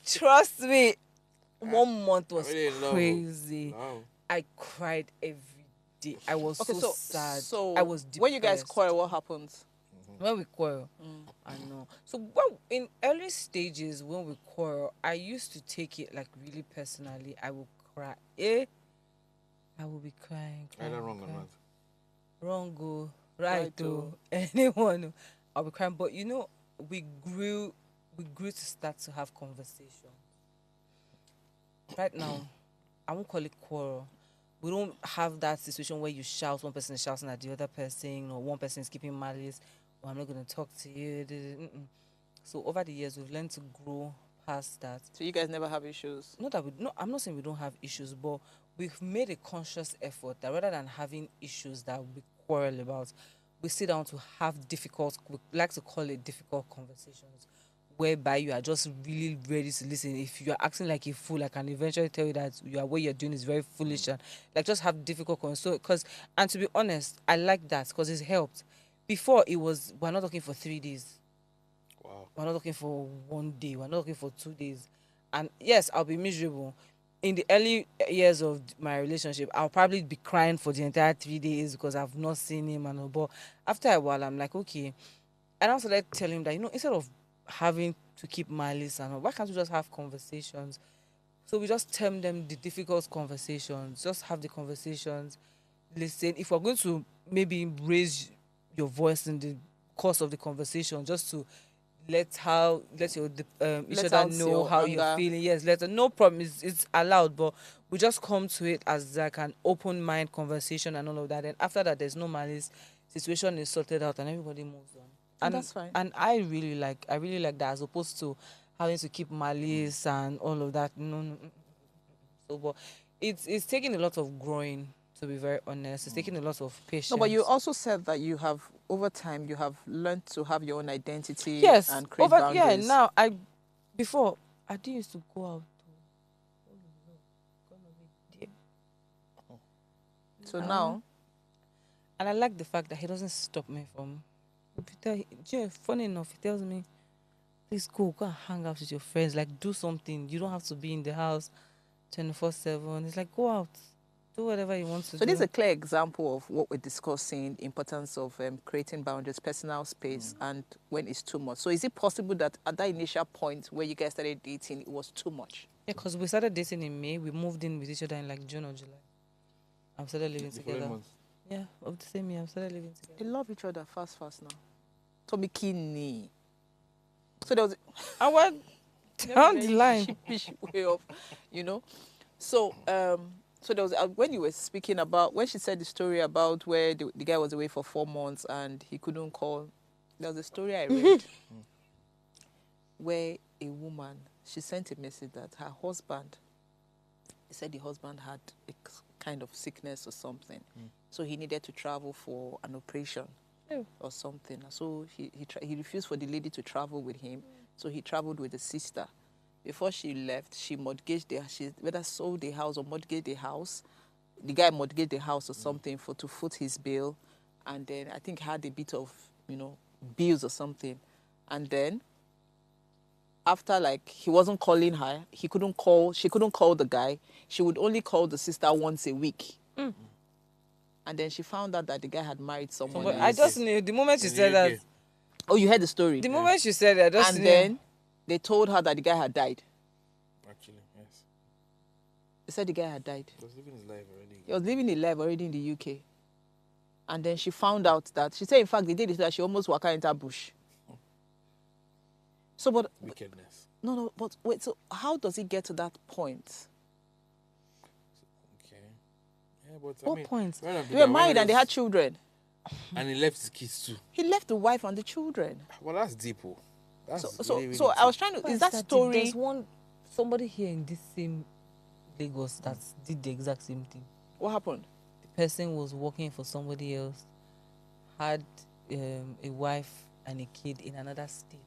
[SPEAKER 1] Trust me, 1 month was
[SPEAKER 3] Really in love.
[SPEAKER 1] crazy.
[SPEAKER 3] Wow.
[SPEAKER 1] I cried every day. I was
[SPEAKER 2] Okay,
[SPEAKER 1] so sad.
[SPEAKER 2] So
[SPEAKER 1] I was depressed.
[SPEAKER 2] when you guys quarrel, what happens?
[SPEAKER 1] When we quarrel, I know. So in early stages when we quarrel, I used to take it like really personally. I will cry. I will be crying.
[SPEAKER 3] Either wrong or not.
[SPEAKER 1] Wrong go
[SPEAKER 2] Right
[SPEAKER 1] right to anyone. I'll be crying. But you know, we grew to start to have conversation. Right now, I won't call it quarrel. We don't have that situation where you shout, one person is shouting at the other person, or one person is keeping malice, or I'm not going to talk to you. So over the years, we've learned to grow past that.
[SPEAKER 2] So you guys never have issues?
[SPEAKER 1] I'm not saying we don't have issues, but we've made a conscious effort that rather than having issues that we quarrel about, we sit down to have we like to call it difficult conversations, whereby you are just really ready to listen. If you are acting like a fool, I can eventually tell you that what you're doing is very foolish, and like just have difficult conversations. And to be honest, I like that because it's helped. Before it was, we're not talking for 3 days.
[SPEAKER 3] Wow.
[SPEAKER 1] We're not talking for 1 day. We're not talking for 2 days. And yes, I'll be miserable. In the early years of my relationship, I'll probably be crying for the entire 3 days because I've not seen him and all. But after a while, I'm like, okay. And I also like tell him that, instead of having to keep malice and all, why can't we just have conversations? So we just term them the difficult conversations. Just have the conversations. Listen. If we're going to maybe raise your voice in the course of the conversation, just to let each other know how you're feeling. Yes, no problem. It's allowed, but we just come to it as like an open mind conversation and all of that. And after that, there's no malice. Situation is sorted out and everybody moves on. And
[SPEAKER 2] that's fine.
[SPEAKER 1] And I really like that, as opposed to having to keep malice and all of that. No. So, but it's taking a lot of growing. To be very honest, it's taking a lot of patience.
[SPEAKER 2] No, but you also said that you have, over time, you have learned to have your own identity.
[SPEAKER 1] Yes,
[SPEAKER 2] and create boundaries.
[SPEAKER 1] Yeah, now I did used to go out.
[SPEAKER 2] So now,
[SPEAKER 1] and I like the fact that he doesn't stop me from. Funny enough, he tells me, "Please go and hang out with your friends. Like, do something. You don't have to be in the house 24/7. It's like, go out. Do whatever you want to do."
[SPEAKER 2] So this is a clear example of what we're discussing, importance of creating boundaries, personal space, and when it's too much. So is it possible that at that initial point where you guys started dating, it was too much?
[SPEAKER 1] Yeah, because we started dating in May. We moved in with each other in like June or July. And we started living together. Yeah, of the same year, we started living together.
[SPEAKER 2] They love each other fast now. Tommy Kinney. So there was...
[SPEAKER 1] I went down the line.
[SPEAKER 2] Sheepish way of, So... So there was when you were speaking about, when she said the story about where the guy was away for 4 months and he couldn't call, there was a story I read where a woman, she sent a message that her husband, he said the husband had a kind of sickness or something, so he needed to travel for an operation or something. So he refused for the lady to travel with him, so he traveled with the sister. Before she left, she mortgaged she whether sold the house or mortgaged the house the guy mortgaged the house or something to foot his bill, and then I think had a bit of, bills or something. And then after, like, he wasn't calling her, she couldn't call the guy. She would only call the sister once a week. And then she found out that the guy had married someone else.
[SPEAKER 1] I just knew the moment she said that.
[SPEAKER 2] Oh, you heard the story?
[SPEAKER 1] The moment she said that, I just knew.
[SPEAKER 2] And then they told her that the guy had died.
[SPEAKER 3] Actually, yes.
[SPEAKER 2] They said the guy had died.
[SPEAKER 3] He was living his life already.
[SPEAKER 2] He was living his life already in the UK. And then she found out that, she said, in fact, the day that she almost walked into a bush. So, but...
[SPEAKER 3] Wickedness.
[SPEAKER 2] No, but wait, so how does it get to that point?
[SPEAKER 3] Okay. Yeah, but
[SPEAKER 1] what point?
[SPEAKER 2] They were married and they had children.
[SPEAKER 3] And he left his kids too.
[SPEAKER 2] He left the wife and the children.
[SPEAKER 3] Well, that's deep. That's
[SPEAKER 2] so
[SPEAKER 3] really, really
[SPEAKER 2] so
[SPEAKER 3] deep.
[SPEAKER 2] I was trying to... Is that story...
[SPEAKER 1] There's somebody here in this same Lagos that did the exact same thing.
[SPEAKER 2] What happened?
[SPEAKER 1] The person was working for somebody else, had a wife and a kid in another state,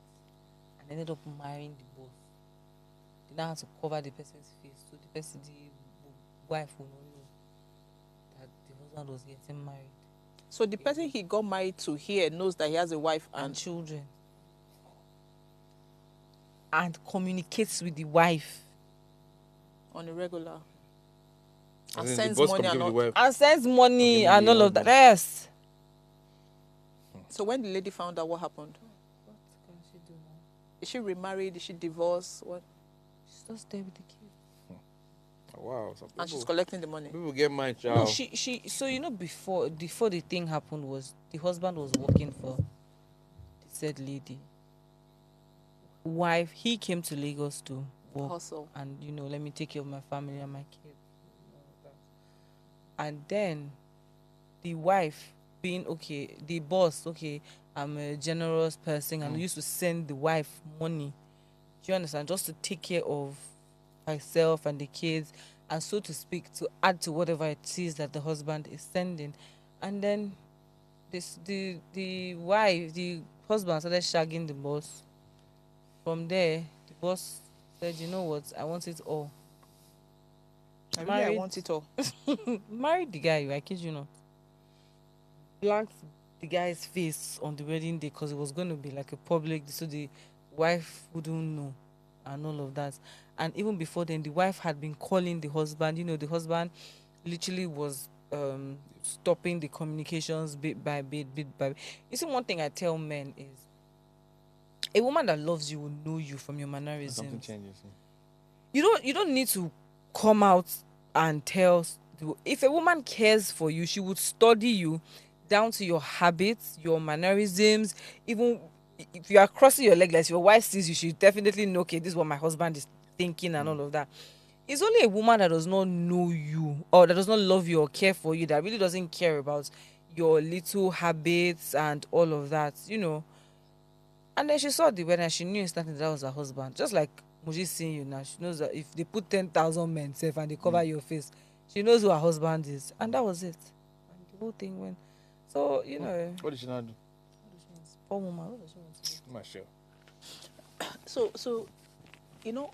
[SPEAKER 1] and ended up marrying the boss. They now had to cover the person's face, so the wife will not know that the husband was getting married.
[SPEAKER 2] So the person he got married to here knows that he has a wife
[SPEAKER 1] and children, and communicates with the wife
[SPEAKER 2] on a regular.
[SPEAKER 3] And
[SPEAKER 2] sends money
[SPEAKER 1] and all of that. Yes.
[SPEAKER 2] So when the lady found out, what happened?
[SPEAKER 1] What can she do now?
[SPEAKER 2] Is she remarried? Is she divorced? What?
[SPEAKER 1] She's just there with the kid.
[SPEAKER 3] Wow.
[SPEAKER 2] And she's collecting the money.
[SPEAKER 3] People get married,
[SPEAKER 1] child. No, she. So before the thing happened was the husband was working for the said lady. Wife, he came to Lagos to work.
[SPEAKER 2] Hustle.
[SPEAKER 1] And let me take care of my family and my kids. And then the wife being the boss, I'm a generous person and used to send the wife money. Do you understand? Just to take care of herself and the kids, and so to speak, to add to whatever it is that the husband is sending. And then the husband started shagging the boss. From there, the boss said, you know what, I want it all.
[SPEAKER 2] I want it all.
[SPEAKER 1] Married the guy, I kid you not. Blanked the guy's face on the wedding day because it was going to be like a public, so the wife wouldn't know and all of that. And even before then, the wife had been calling the husband. The husband literally was stopping the communications bit by bit. You see, one thing I tell men is, a woman that loves you will know you from your mannerisms.
[SPEAKER 3] Something changes.
[SPEAKER 1] You don't need to come out and tell. If a woman cares for you, she would study you down to your habits, your mannerisms. Even if you are crossing your leg, like your wife sees you, she definitely know, okay, this is what my husband is thinking and all of that. It's only a woman that does not know you or that does not love you or care for you, that really doesn't care about your little habits and all of that, And then she saw the wedding and she knew instantly that was her husband. Just like Muji seeing you now, she knows that if they put 10,000 men safe and they cover your face, she knows who her husband is. And that was it. And the whole thing went. So,
[SPEAKER 3] What did she not do?
[SPEAKER 1] Poor woman, what does she want to do?
[SPEAKER 3] I'm not sure.
[SPEAKER 2] So,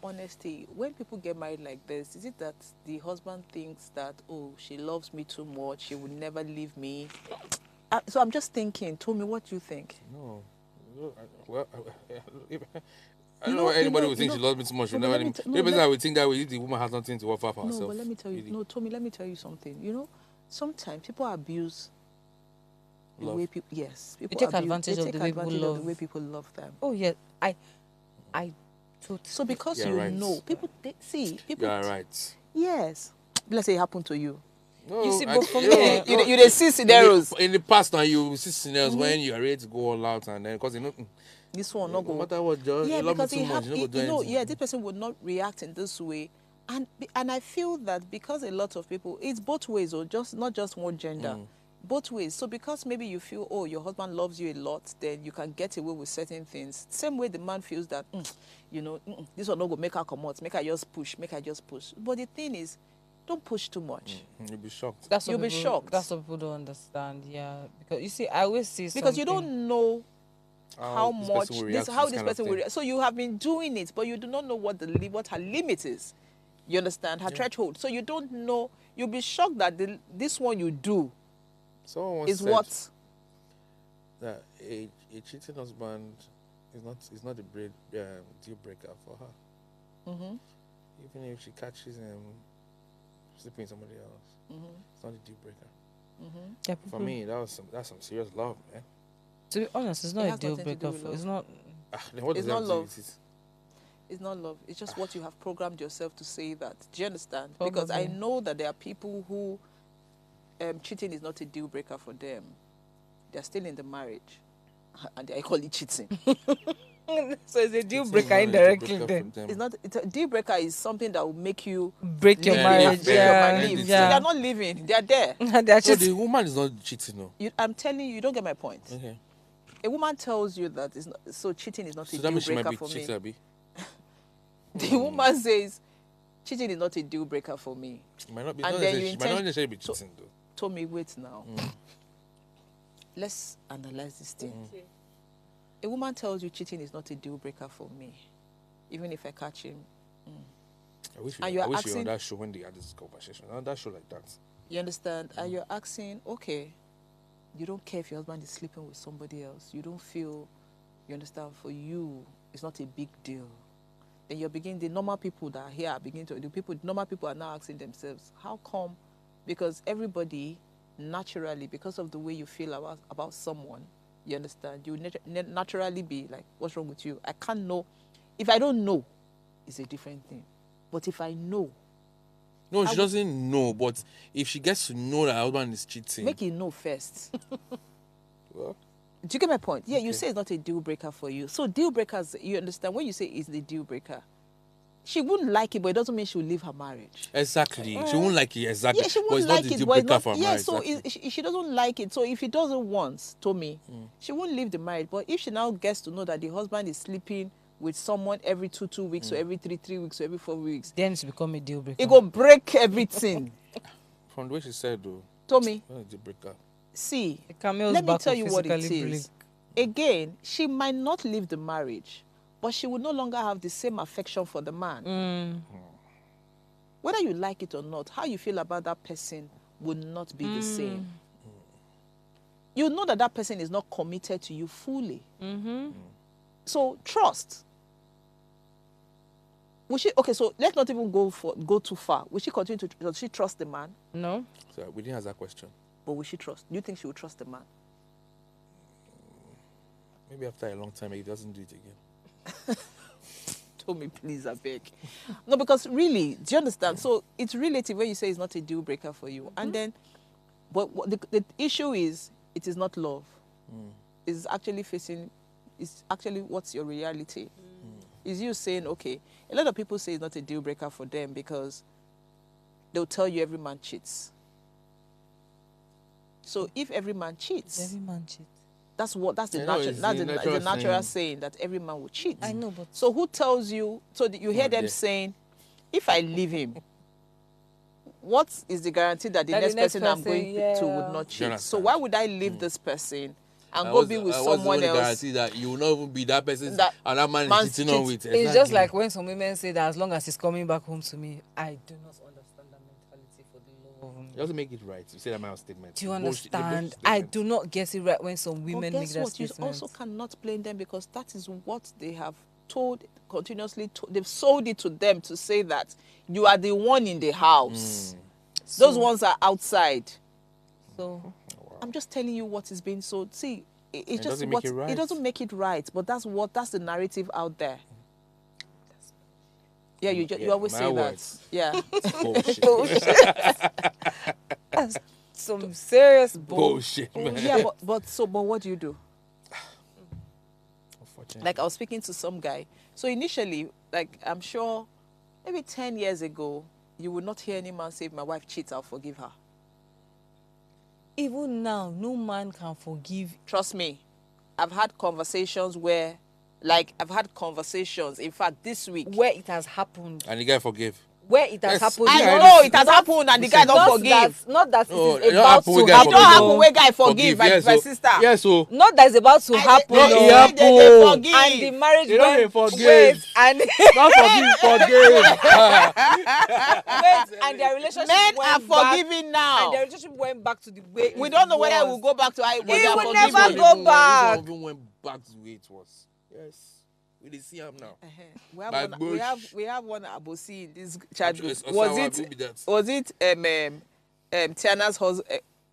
[SPEAKER 2] honesty, when people get married like this, is it that the husband thinks that, oh, she loves me too much, she would never leave me? So I'm just thinking, tell me what you think.
[SPEAKER 3] No. Well, I don't know why anybody would think she loves me too much. Maybe I would think that way, the woman has nothing to offer for herself.
[SPEAKER 2] No, but let me tell you, really. Tommy, let me tell you something. Sometimes people abuse the way people, yes.
[SPEAKER 1] People take advantage of the way
[SPEAKER 2] people love them.
[SPEAKER 1] Oh, yeah. I totally.
[SPEAKER 2] So because you
[SPEAKER 3] right.
[SPEAKER 2] know, people, people.
[SPEAKER 3] You are right.
[SPEAKER 2] Yes. Let's say it happened to you.
[SPEAKER 3] No,
[SPEAKER 2] you see, but for me, you see scenarios.
[SPEAKER 3] In the past now, you see scenarios when you are ready to go all out, and then because
[SPEAKER 2] this one not go.
[SPEAKER 3] No matter what, just you love me too much, you know,
[SPEAKER 2] this person would not react in this way, and I feel that because a lot of people, it's both ways, or just not just one gender, both ways. So because maybe you feel, oh, your husband loves you a lot, then you can get away with certain things. Same way the man feels that, this one not go make her come out, make her just push. But the thing is, don't push too much.
[SPEAKER 3] You'll be shocked.
[SPEAKER 2] You'll be shocked.
[SPEAKER 1] That's what people don't understand. Yeah, because you see, I always see something.
[SPEAKER 2] Because you don't know how much
[SPEAKER 3] this person will react.
[SPEAKER 2] So you have been doing it, but you do not know what her limit is. You understand? Her threshold. So you don't know. You'll be shocked that this one you do is what?
[SPEAKER 3] That a cheating husband is not a deal breaker for her.
[SPEAKER 2] Mm-hmm.
[SPEAKER 3] Even if she catches him sleeping with somebody else, it's not a deal breaker.
[SPEAKER 2] Mm-hmm.
[SPEAKER 4] Yeah,
[SPEAKER 3] For me, that's some serious love, man.
[SPEAKER 4] to be honest, it's not a deal breaker. It's not.
[SPEAKER 3] Then what does
[SPEAKER 2] It's not
[SPEAKER 3] that have to do
[SPEAKER 2] love.
[SPEAKER 3] with it?
[SPEAKER 2] It's not love. It's just what you have programmed yourself to say that. Do you understand? Because I know that there are people who cheating is not a deal breaker for them. They're still in the marriage, and they call it cheating.
[SPEAKER 4] So it's a deal
[SPEAKER 3] It's
[SPEAKER 4] breaker
[SPEAKER 3] not a deal
[SPEAKER 4] indirectly.
[SPEAKER 3] breaker
[SPEAKER 4] Then
[SPEAKER 3] for them.
[SPEAKER 2] It's not. It's a deal breaker is something that will make you
[SPEAKER 4] break your
[SPEAKER 2] leave,
[SPEAKER 4] marriage.
[SPEAKER 2] break your
[SPEAKER 4] Yeah,
[SPEAKER 2] marriage. So
[SPEAKER 4] yeah.
[SPEAKER 2] they're not leaving. They're there.
[SPEAKER 4] They're
[SPEAKER 3] So
[SPEAKER 4] just
[SPEAKER 3] the woman is not cheating, no.
[SPEAKER 2] I'm telling you, you don't get my point.
[SPEAKER 3] Okay.
[SPEAKER 2] A woman tells you that it's not, so cheating is not
[SPEAKER 3] So
[SPEAKER 2] a
[SPEAKER 3] that
[SPEAKER 2] deal
[SPEAKER 3] means she might
[SPEAKER 2] breaker
[SPEAKER 3] be
[SPEAKER 2] for me.
[SPEAKER 3] cheating, Abi.
[SPEAKER 2] The woman says cheating is not a deal breaker for me.
[SPEAKER 3] It might not be.
[SPEAKER 2] And
[SPEAKER 3] Not
[SPEAKER 2] then
[SPEAKER 3] necessarily-
[SPEAKER 2] you
[SPEAKER 3] she might not
[SPEAKER 2] intend-
[SPEAKER 3] necessarily be cheating, though.
[SPEAKER 2] Told me, wait now. Let's analyze this thing. A woman tells you cheating is not a deal breaker for me, even if I catch him.
[SPEAKER 3] I wish
[SPEAKER 2] And
[SPEAKER 3] we
[SPEAKER 2] you're
[SPEAKER 3] were on
[SPEAKER 2] asking-
[SPEAKER 3] that show when they had this conversation. On that show like that.
[SPEAKER 2] You understand? And you're asking, okay, you don't care if your husband is sleeping with somebody else. You don't feel, you understand, for you, it's not a big deal. Then you're beginning, the normal people that are here are beginning to, normal people are now asking themselves, how come? Because everybody, naturally, because of the way you feel about someone, you understand, you naturally be like, what's wrong with you? I can't know. If I don't know, it's a different thing. But if I know,
[SPEAKER 3] No, she doesn't know. But if she gets to know that her husband is cheating,
[SPEAKER 2] make it know first.
[SPEAKER 3] well,
[SPEAKER 2] Do you get my point? Yeah, you
[SPEAKER 3] Okay.
[SPEAKER 2] say it's not a deal breaker for you. So deal breakers, you understand, when you say it's the deal breaker, she wouldn't like it, but it doesn't mean she will leave her marriage.
[SPEAKER 3] exactly. She won't like it exactly.
[SPEAKER 2] Yeah, she
[SPEAKER 3] but
[SPEAKER 2] won't
[SPEAKER 3] it's not
[SPEAKER 2] like
[SPEAKER 3] the
[SPEAKER 2] it,
[SPEAKER 3] deal
[SPEAKER 2] but it's
[SPEAKER 3] breaker
[SPEAKER 2] not.
[SPEAKER 3] for her
[SPEAKER 2] Yeah,
[SPEAKER 3] marriage,
[SPEAKER 2] so
[SPEAKER 3] exactly.
[SPEAKER 2] she doesn't like it. So if he doesn't want, Tommy, she won't leave the marriage. But if she now gets to know that the husband is sleeping with someone every two weeks, or every three weeks, or every 4 weeks,
[SPEAKER 4] then it's become a deal breaker.
[SPEAKER 2] it go break everything.
[SPEAKER 3] From the way she said, though,
[SPEAKER 2] Tommy,
[SPEAKER 3] not a deal breaker.
[SPEAKER 2] see,
[SPEAKER 4] The camel's
[SPEAKER 2] let me
[SPEAKER 4] back
[SPEAKER 2] tell
[SPEAKER 4] will
[SPEAKER 2] you what it
[SPEAKER 4] physically
[SPEAKER 2] is.
[SPEAKER 4] break.
[SPEAKER 2] Again, she might not leave the marriage, but she will no longer have the same affection for the man. Whether you like it or not, how you feel about that person will not be the same. You know that person is not committed to you fully. So trust. Will she? Okay, so let's not even go too far. Will she continue to? Does she trust the man?
[SPEAKER 4] No.
[SPEAKER 3] So we didn't ask that question.
[SPEAKER 2] But will she trust? Do you think she will trust the man?
[SPEAKER 3] Maybe after a long time, he doesn't do it again.
[SPEAKER 2] Tell me, please, I beg. No, because really, do you understand? So it's relative when you say it's not a deal breaker for you. And then, but what the issue is, it is not love. It's actually what's your reality? Is you saying, okay, a lot of people say it's not a deal breaker for them because they'll tell you every man cheats. So if every man cheats,
[SPEAKER 4] Every man cheats.
[SPEAKER 2] that's the
[SPEAKER 3] Yeah, no,
[SPEAKER 2] natural,
[SPEAKER 3] it's
[SPEAKER 2] that's
[SPEAKER 3] the
[SPEAKER 2] the
[SPEAKER 3] natural
[SPEAKER 2] natural
[SPEAKER 3] saying.
[SPEAKER 2] saying that every man will cheat.
[SPEAKER 4] I know, but
[SPEAKER 2] So who tells you? So you hear
[SPEAKER 3] Not
[SPEAKER 2] them
[SPEAKER 3] there.
[SPEAKER 2] saying, "If I leave him, what is the guarantee that the
[SPEAKER 1] That the
[SPEAKER 2] next
[SPEAKER 1] next
[SPEAKER 2] person I'm
[SPEAKER 1] person,
[SPEAKER 2] going to
[SPEAKER 1] yeah.
[SPEAKER 2] would not
[SPEAKER 3] You
[SPEAKER 2] cheat? So
[SPEAKER 3] understand?
[SPEAKER 2] why would I leave this person and
[SPEAKER 3] I
[SPEAKER 2] go
[SPEAKER 3] was-
[SPEAKER 2] be with
[SPEAKER 3] I was the
[SPEAKER 2] someone
[SPEAKER 3] only
[SPEAKER 2] else?"
[SPEAKER 3] guarantee that you will not even be that person
[SPEAKER 2] That
[SPEAKER 3] and that man
[SPEAKER 2] man's
[SPEAKER 3] is cheating on
[SPEAKER 2] cheat-
[SPEAKER 3] with.
[SPEAKER 1] It's just
[SPEAKER 3] Exactly.
[SPEAKER 1] like when some women say that as long as he's coming back home to me, I do not understand that mentality for the love of
[SPEAKER 3] You
[SPEAKER 1] me.
[SPEAKER 3] also make it right. You say that my statement.
[SPEAKER 1] Do you
[SPEAKER 3] Bullshit- the bullshit
[SPEAKER 1] understand? I
[SPEAKER 3] statement.
[SPEAKER 1] do not get it right when some
[SPEAKER 2] But
[SPEAKER 1] women
[SPEAKER 2] guess
[SPEAKER 1] make that
[SPEAKER 2] what? You
[SPEAKER 1] statement.
[SPEAKER 2] also cannot blame them because that is what they have continuously. They've sold it to them to say that you are the one in the house. Those ones are outside.
[SPEAKER 1] So
[SPEAKER 2] I'm just telling you what is being sold. See, it's
[SPEAKER 3] It
[SPEAKER 2] just
[SPEAKER 3] doesn't
[SPEAKER 2] what
[SPEAKER 3] make it right.
[SPEAKER 2] it doesn't make it right, but that's the narrative out there. Yeah, you
[SPEAKER 3] Yeah,
[SPEAKER 2] always
[SPEAKER 3] my
[SPEAKER 2] say
[SPEAKER 3] words.
[SPEAKER 2] that. Yeah.
[SPEAKER 3] Bullshit.
[SPEAKER 1] some serious
[SPEAKER 3] Bullshit, man.
[SPEAKER 2] Yeah, but what do you do?
[SPEAKER 3] Unfortunately.
[SPEAKER 2] Like I was speaking to some guy. So initially, like I'm sure maybe 10 years ago, you would not hear any man say, if my wife cheats, I'll forgive her.
[SPEAKER 1] Even now, no man can forgive.
[SPEAKER 2] Trust me, I've had conversations where, in fact, this week,
[SPEAKER 1] Where it has happened.
[SPEAKER 3] And the guy forgave.
[SPEAKER 1] where it has happened.
[SPEAKER 2] I know it has happened and the guy don't forgive.
[SPEAKER 1] Not that
[SPEAKER 3] No,
[SPEAKER 1] it is about to
[SPEAKER 2] It
[SPEAKER 1] happen.
[SPEAKER 2] don't happen where guy forgive my sister.
[SPEAKER 3] Yes, so.
[SPEAKER 1] Not that it's about to happen.
[SPEAKER 3] No,
[SPEAKER 1] no.
[SPEAKER 3] it happen.
[SPEAKER 2] Forgive.
[SPEAKER 1] And the marriage
[SPEAKER 3] You don't
[SPEAKER 1] went
[SPEAKER 3] even forgive.
[SPEAKER 1] wait, and
[SPEAKER 3] Not forgive.
[SPEAKER 1] wait, and their relationship
[SPEAKER 2] Men
[SPEAKER 1] went
[SPEAKER 2] are
[SPEAKER 1] back,
[SPEAKER 2] forgiving now.
[SPEAKER 1] and their relationship went back to the way
[SPEAKER 2] We
[SPEAKER 1] it
[SPEAKER 2] don't know whether it
[SPEAKER 1] was.
[SPEAKER 2] will go back to how it was.
[SPEAKER 1] It
[SPEAKER 2] They are
[SPEAKER 1] will
[SPEAKER 2] forgiving.
[SPEAKER 1] never go back.
[SPEAKER 3] Even went back to the way it was. Yes. We didn't see him now.
[SPEAKER 2] We have one Abosi in this chat group.
[SPEAKER 3] Was
[SPEAKER 2] Was it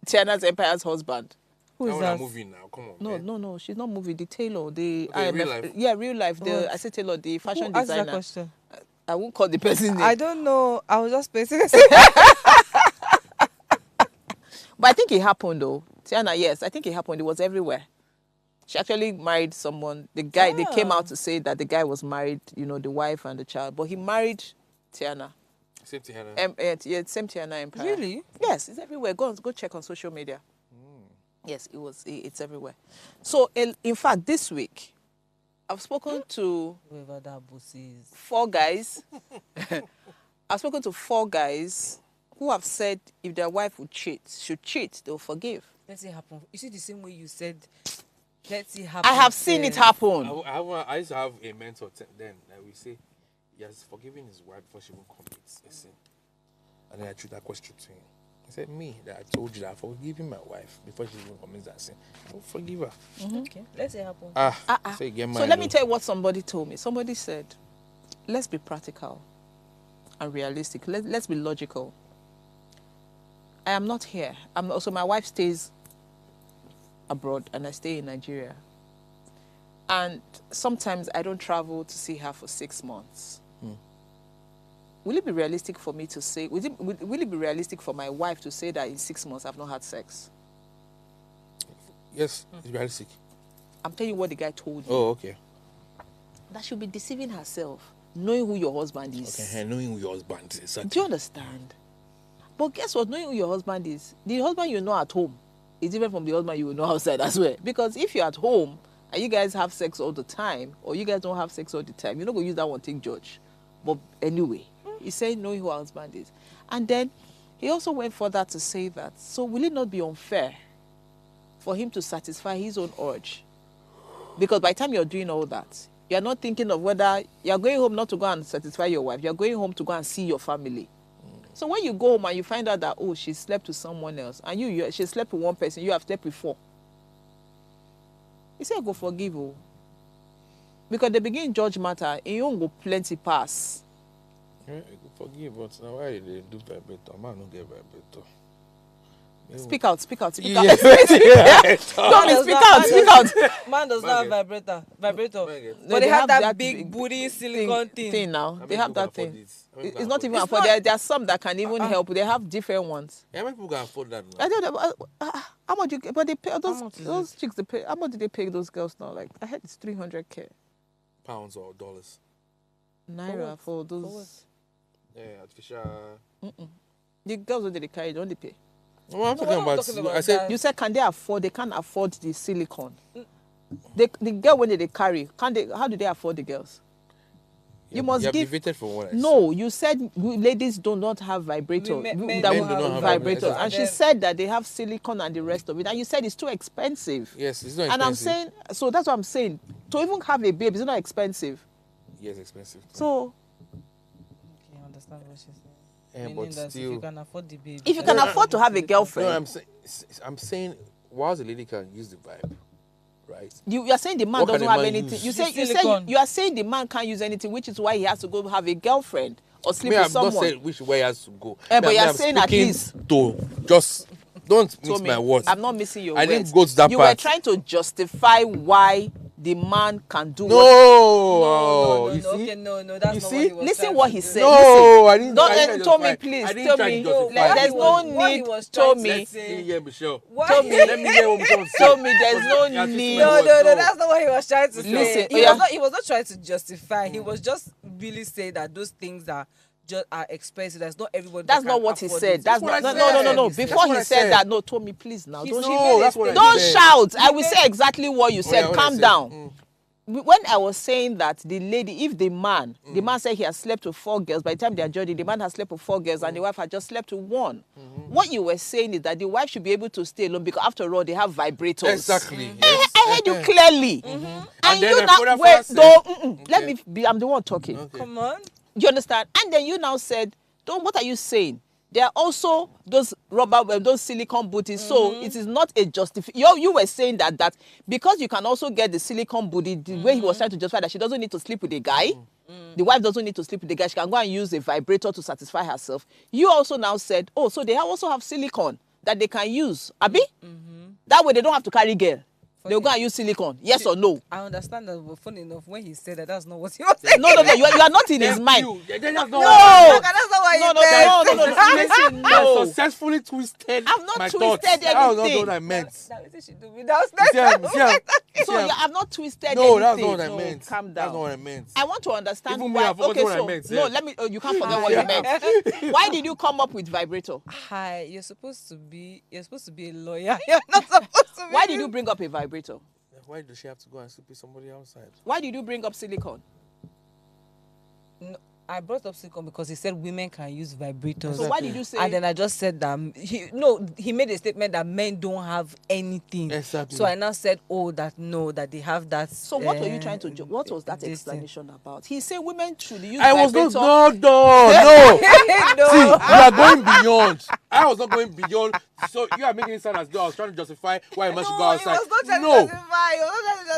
[SPEAKER 2] Tiana's Empire's husband?
[SPEAKER 1] Who is that?
[SPEAKER 3] Moving now. Come on.
[SPEAKER 2] No, she's not moving. The tailor, the
[SPEAKER 3] Okay, real life?
[SPEAKER 2] yeah, real life. I say tailor, the fashion
[SPEAKER 1] Who asked that
[SPEAKER 2] designer.
[SPEAKER 1] question?
[SPEAKER 2] I won't call the person's name.
[SPEAKER 1] I don't know. I was just basically
[SPEAKER 2] But I think it happened though. Tiana, yes, I think it happened. It was everywhere. She actually married someone. The guy, they came out to say that the guy was married, you know, the wife and the child. But he married Tiana.
[SPEAKER 3] Same Tiana.
[SPEAKER 2] Yeah, same Tiana Empire.
[SPEAKER 1] Really?
[SPEAKER 2] Yes, it's everywhere. Go check on social media. Yes, it's everywhere. So, in fact, this week, I've spoken to
[SPEAKER 1] whoever that boss is.
[SPEAKER 2] 4 guys. I've spoken to 4 guys who have said if their wife should cheat, they'll forgive.
[SPEAKER 1] Let's see it happen. You see the same way you said, let's see it happen.
[SPEAKER 2] I have seen it happen.
[SPEAKER 3] I used to have a mentor then that we say he has forgiven his wife before she even commits a sin. And then I threw that question to him. He said, me, that I told you that I forgiven my wife before she even commits that sin. I will forgive her.
[SPEAKER 1] Okay, let's see it happen.
[SPEAKER 3] So,
[SPEAKER 2] So let me tell you what somebody told me. Somebody said, let's be practical and realistic. Let's be logical. I am not here. So my wife stays abroad and I stay in Nigeria. And sometimes I don't travel to see her for 6 months. Will it be realistic for me to say, will it be realistic for my wife to say that in 6 months I've not had sex?
[SPEAKER 3] Yes, it's realistic.
[SPEAKER 2] I'm telling you what the guy told me.
[SPEAKER 3] Oh, okay.
[SPEAKER 2] That she'll be deceiving herself, knowing who your husband is.
[SPEAKER 3] Okay, knowing who your husband is. Exactly.
[SPEAKER 2] Do you understand? But guess what? Knowing who your husband is, the husband you know at home is different from the husband you will know outside as well. Because if you're at home and you guys have sex all the time, or you guys don't have sex all the time, you're not going to use that one thing judge. But anyway, he's saying knowing who our husband is. And then he also went further to say that, so will it not be unfair for him to satisfy his own urge? Because by the time you're doing all that, you're not thinking of whether you're going home not to go and satisfy your wife, you're going home to go and see your family. So when you go home and you find out that, oh, she slept with someone else, and she slept with one person, you have slept with 4. You say, go forgive her. Because they begin judge matter, and you won't go plenty pass.
[SPEAKER 3] Yeah, forgive, but now why they do vibrator? Man, don't get vibrator.
[SPEAKER 2] Speak out.
[SPEAKER 3] Yeah.
[SPEAKER 2] Speak out.
[SPEAKER 1] Man does not have vibrator.
[SPEAKER 2] No,
[SPEAKER 1] But they have that big booty silicone thing.
[SPEAKER 2] now. They have that thing. It's not even
[SPEAKER 1] It's
[SPEAKER 2] afford.
[SPEAKER 1] not-
[SPEAKER 2] There are some that can even help. They have different ones.
[SPEAKER 3] How many people can afford that now?
[SPEAKER 2] I don't know. How much? But they pay
[SPEAKER 1] much is
[SPEAKER 2] those chicks. They pay. How much do they pay those girls now? Like I heard it's 300K
[SPEAKER 3] Pounds or dollars?
[SPEAKER 2] naira for those.
[SPEAKER 3] Yeah, artificial.
[SPEAKER 2] The girls that they carry don't they pay?
[SPEAKER 3] Well, I'm
[SPEAKER 1] No,
[SPEAKER 3] talking
[SPEAKER 1] we're not
[SPEAKER 3] about.
[SPEAKER 1] talking about
[SPEAKER 3] I said
[SPEAKER 1] that.
[SPEAKER 2] You said can they afford? They can't afford the silicone. The girl when they carry, can they? How do they afford the girls? You must
[SPEAKER 3] have
[SPEAKER 2] give.
[SPEAKER 3] deviated from what I
[SPEAKER 2] No, you said ladies do not have vibrator.
[SPEAKER 1] Men
[SPEAKER 2] that
[SPEAKER 1] don't
[SPEAKER 2] will
[SPEAKER 1] have
[SPEAKER 2] vibrator,
[SPEAKER 3] vibrators.
[SPEAKER 2] and she said that they have silicone and the rest of it, and you said it's too expensive.
[SPEAKER 3] said. Yes, it's not expensive.
[SPEAKER 2] And I'm saying, so that's what I'm saying. To even have a baby is not expensive.
[SPEAKER 3] Yes, expensive.
[SPEAKER 2] So
[SPEAKER 1] Okay, I understand what she's saying.
[SPEAKER 3] Yeah,
[SPEAKER 1] Meaning
[SPEAKER 3] but
[SPEAKER 1] that if you
[SPEAKER 3] still.
[SPEAKER 1] can afford the baby.
[SPEAKER 2] if you can afford to have a
[SPEAKER 3] No,
[SPEAKER 2] girlfriend,
[SPEAKER 3] I'm saying, whilst the lady can use the vibe, right?
[SPEAKER 2] you are saying the man
[SPEAKER 3] What can
[SPEAKER 2] doesn't
[SPEAKER 3] a
[SPEAKER 2] have
[SPEAKER 3] man
[SPEAKER 2] anything.
[SPEAKER 3] use?
[SPEAKER 2] You are saying the man can't use anything, which is why he has to go have a girlfriend or sleep
[SPEAKER 3] Me,
[SPEAKER 2] with
[SPEAKER 3] I've not
[SPEAKER 2] someone.
[SPEAKER 3] said which way he has to go.
[SPEAKER 2] But
[SPEAKER 3] Me,
[SPEAKER 2] you're
[SPEAKER 3] I'm
[SPEAKER 2] saying at
[SPEAKER 3] speaking
[SPEAKER 2] least.
[SPEAKER 3] to just don't mix
[SPEAKER 2] Tommy,
[SPEAKER 3] my words.
[SPEAKER 2] I'm not missing your
[SPEAKER 3] I
[SPEAKER 2] words.
[SPEAKER 3] didn't go to that
[SPEAKER 2] you
[SPEAKER 3] part.
[SPEAKER 2] were trying to justify why the man can do
[SPEAKER 3] No,
[SPEAKER 2] what.
[SPEAKER 3] you see?
[SPEAKER 1] Okay, no, that's
[SPEAKER 3] You
[SPEAKER 1] not
[SPEAKER 3] see?
[SPEAKER 1] what he was
[SPEAKER 2] Listen
[SPEAKER 1] trying
[SPEAKER 2] what
[SPEAKER 1] to
[SPEAKER 2] he
[SPEAKER 1] do.
[SPEAKER 2] said.
[SPEAKER 3] No, I didn't.
[SPEAKER 2] Don't
[SPEAKER 3] I didn't
[SPEAKER 2] tell me,
[SPEAKER 3] justify.
[SPEAKER 2] please.
[SPEAKER 3] I didn't
[SPEAKER 2] Tell
[SPEAKER 3] try
[SPEAKER 2] me.
[SPEAKER 3] to justify.
[SPEAKER 1] What
[SPEAKER 2] There's
[SPEAKER 1] he
[SPEAKER 2] no
[SPEAKER 1] was- what he
[SPEAKER 2] need.
[SPEAKER 1] was
[SPEAKER 2] Tell
[SPEAKER 1] trying to
[SPEAKER 2] me.
[SPEAKER 1] say-
[SPEAKER 3] Let me hear Michelle.
[SPEAKER 1] What
[SPEAKER 2] Tell
[SPEAKER 1] he-
[SPEAKER 2] me.
[SPEAKER 3] Let me hear what Michelle said.
[SPEAKER 2] Tell me there's no
[SPEAKER 3] You are twisting
[SPEAKER 2] need.
[SPEAKER 3] my
[SPEAKER 1] No,
[SPEAKER 3] words.
[SPEAKER 1] that's not what he was trying to say.
[SPEAKER 2] Listen,
[SPEAKER 1] He was not trying to justify. He was just really saying that those things are expensive. That's not everybody.
[SPEAKER 2] That's
[SPEAKER 1] that
[SPEAKER 2] not
[SPEAKER 1] can
[SPEAKER 2] what he
[SPEAKER 1] afford
[SPEAKER 2] said.
[SPEAKER 1] it.
[SPEAKER 2] That's
[SPEAKER 3] what
[SPEAKER 2] not.
[SPEAKER 3] I
[SPEAKER 2] No.
[SPEAKER 3] said.
[SPEAKER 2] Before
[SPEAKER 3] That's what
[SPEAKER 2] he
[SPEAKER 3] I
[SPEAKER 2] said
[SPEAKER 3] said.
[SPEAKER 2] that, no, Tommy, please now.
[SPEAKER 1] He
[SPEAKER 2] Don't
[SPEAKER 1] said-
[SPEAKER 3] No, that's what I
[SPEAKER 2] don't
[SPEAKER 3] said.
[SPEAKER 2] shout. I will
[SPEAKER 1] made-
[SPEAKER 2] say exactly what you said.
[SPEAKER 3] what I
[SPEAKER 2] Calm
[SPEAKER 3] said.
[SPEAKER 2] down. when I was saying that the lady, if the man said he has slept with 4 girls, by the time they are judging, the man has slept with 4 girls and the wife had just slept with 1. What you were saying is that the wife should be able to stay alone because after all, they have vibrators.
[SPEAKER 3] Exactly.
[SPEAKER 2] I heard you clearly. And
[SPEAKER 3] then
[SPEAKER 2] you now, wait, let me be, I'm the one talking.
[SPEAKER 1] Okay. Come on.
[SPEAKER 2] You understand? And then you now said, what are you saying? There are also those rubber, those silicone booties. So it is not a justification. You were saying that because you can also get the silicone booty, the way he was trying to justify that she doesn't need to sleep with a guy. The wife doesn't need to sleep with the guy. She can go and use a vibrator to satisfy herself. You also now said, so they also have silicone that they can use. Abi? That way they don't have to carry girl. They'll go and use silicone. Yes or no?
[SPEAKER 1] I understand that, but funny enough, when he said that, that's not what he was saying.
[SPEAKER 2] No. You are not in his mind.
[SPEAKER 3] No.
[SPEAKER 1] That's not what he said.
[SPEAKER 2] No. Listen, no.
[SPEAKER 3] I successfully twisted.
[SPEAKER 2] I've not
[SPEAKER 3] my
[SPEAKER 2] twisted
[SPEAKER 3] thoughts.
[SPEAKER 2] anything.
[SPEAKER 3] That was not what I meant.
[SPEAKER 2] So you have not twisted
[SPEAKER 3] No,
[SPEAKER 2] anything.
[SPEAKER 3] that's not what I meant.
[SPEAKER 2] Calm down.
[SPEAKER 3] That's not what I meant.
[SPEAKER 2] I want to understand
[SPEAKER 3] Even me,
[SPEAKER 2] why.
[SPEAKER 3] I forgot what I meant.
[SPEAKER 2] No, let me. You can't forget what you meant. Why did you come up with vibrator?
[SPEAKER 1] Hi, you're supposed to be a lawyer. You're not supposed to be.
[SPEAKER 2] Why did you bring up a vibrator?
[SPEAKER 3] Why does she have to go and sleep with somebody outside?
[SPEAKER 2] Why did you bring up silicone?
[SPEAKER 1] No, I brought up silicone because he said women can use vibrators.
[SPEAKER 2] So why did you say?
[SPEAKER 1] And then I just said that he made a statement that men don't have anything.
[SPEAKER 3] Exactly.
[SPEAKER 1] So I now said, that they have that.
[SPEAKER 2] So what were you trying to? What was that explanation about? He said women should use.
[SPEAKER 3] I was
[SPEAKER 2] vibrator.
[SPEAKER 3] no. See, you are going beyond. I was not going beyond. So you are making it sound as though I was trying to justify why a man should go outside. No.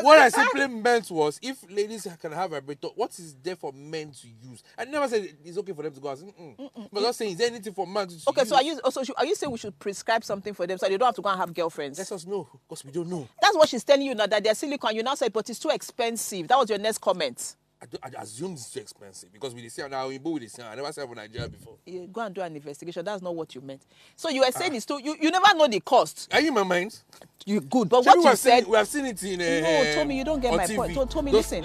[SPEAKER 3] What I simply meant was, if ladies can have a vibrator, what is there for men to use? I never said it's okay for them to go outside. But I'm not saying is there anything for men to use.
[SPEAKER 2] Okay, so are you saying we should prescribe something for them so they don't have to go and have girlfriends?
[SPEAKER 3] Let us know, because we don't know.
[SPEAKER 2] That's what she's telling you now, that they're silicone. You now say, but it's too expensive. That was your next comment.
[SPEAKER 3] I assume it's too expensive because we say now in with the I never said in Nigeria before.
[SPEAKER 2] You go and do an investigation. That's not what you meant. So you were saying it's too. You never know the cost.
[SPEAKER 3] Are you in my mind?
[SPEAKER 2] You good, but what you said.
[SPEAKER 3] We have seen it in.
[SPEAKER 2] No, Tommy, you don't get my point. Tommy, listen.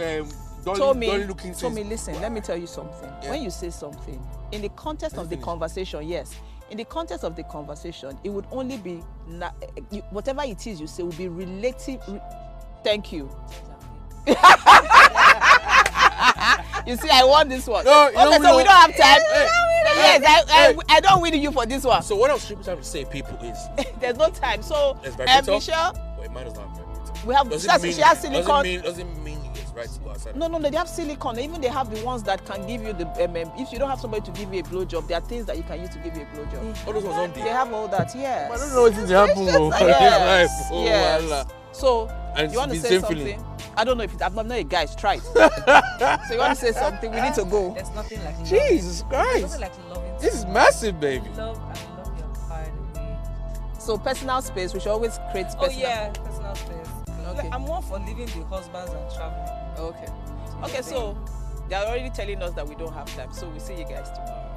[SPEAKER 2] Tommy, listen. Let me tell you something.
[SPEAKER 3] Yeah.
[SPEAKER 2] When you say something in the context of the conversation, yes. In the context of the conversation, it would only be whatever it is you say will be relative. Thank you. You see, I want this one.
[SPEAKER 3] No,
[SPEAKER 2] so we don't have time.
[SPEAKER 3] Yes,
[SPEAKER 2] I don't win you for this one.
[SPEAKER 3] So what else should we trying to say, people, is
[SPEAKER 2] there's no time. So
[SPEAKER 3] Michelle, well, man does not have vibrator.
[SPEAKER 2] We have she has silicone.
[SPEAKER 3] Doesn't mean it's right to go outside.
[SPEAKER 2] No, they have silicone. Even they have the ones that can give you the if you don't have somebody to give you a blowjob, there are things that you can use to give you a blowjob.
[SPEAKER 3] All those ones on there.
[SPEAKER 2] They have all that, yes.
[SPEAKER 3] I don't know what things happen.
[SPEAKER 2] Yes. So
[SPEAKER 3] and
[SPEAKER 2] you want to say something? Feeling. I don't know if I'm not a guy. Try it. So you want to say something? We need to go.
[SPEAKER 1] There's nothing like
[SPEAKER 3] Jesus Christ.
[SPEAKER 1] Nothing like loving.
[SPEAKER 3] This is massive, baby.
[SPEAKER 1] I love your pride away.
[SPEAKER 2] So personal space. We should always create personal.
[SPEAKER 1] Oh yeah, personal space. Okay. I'm more for leaving the husbands and traveling.
[SPEAKER 2] Okay. Okay. So they are already telling us that we don't have time. So we'll see you guys tomorrow.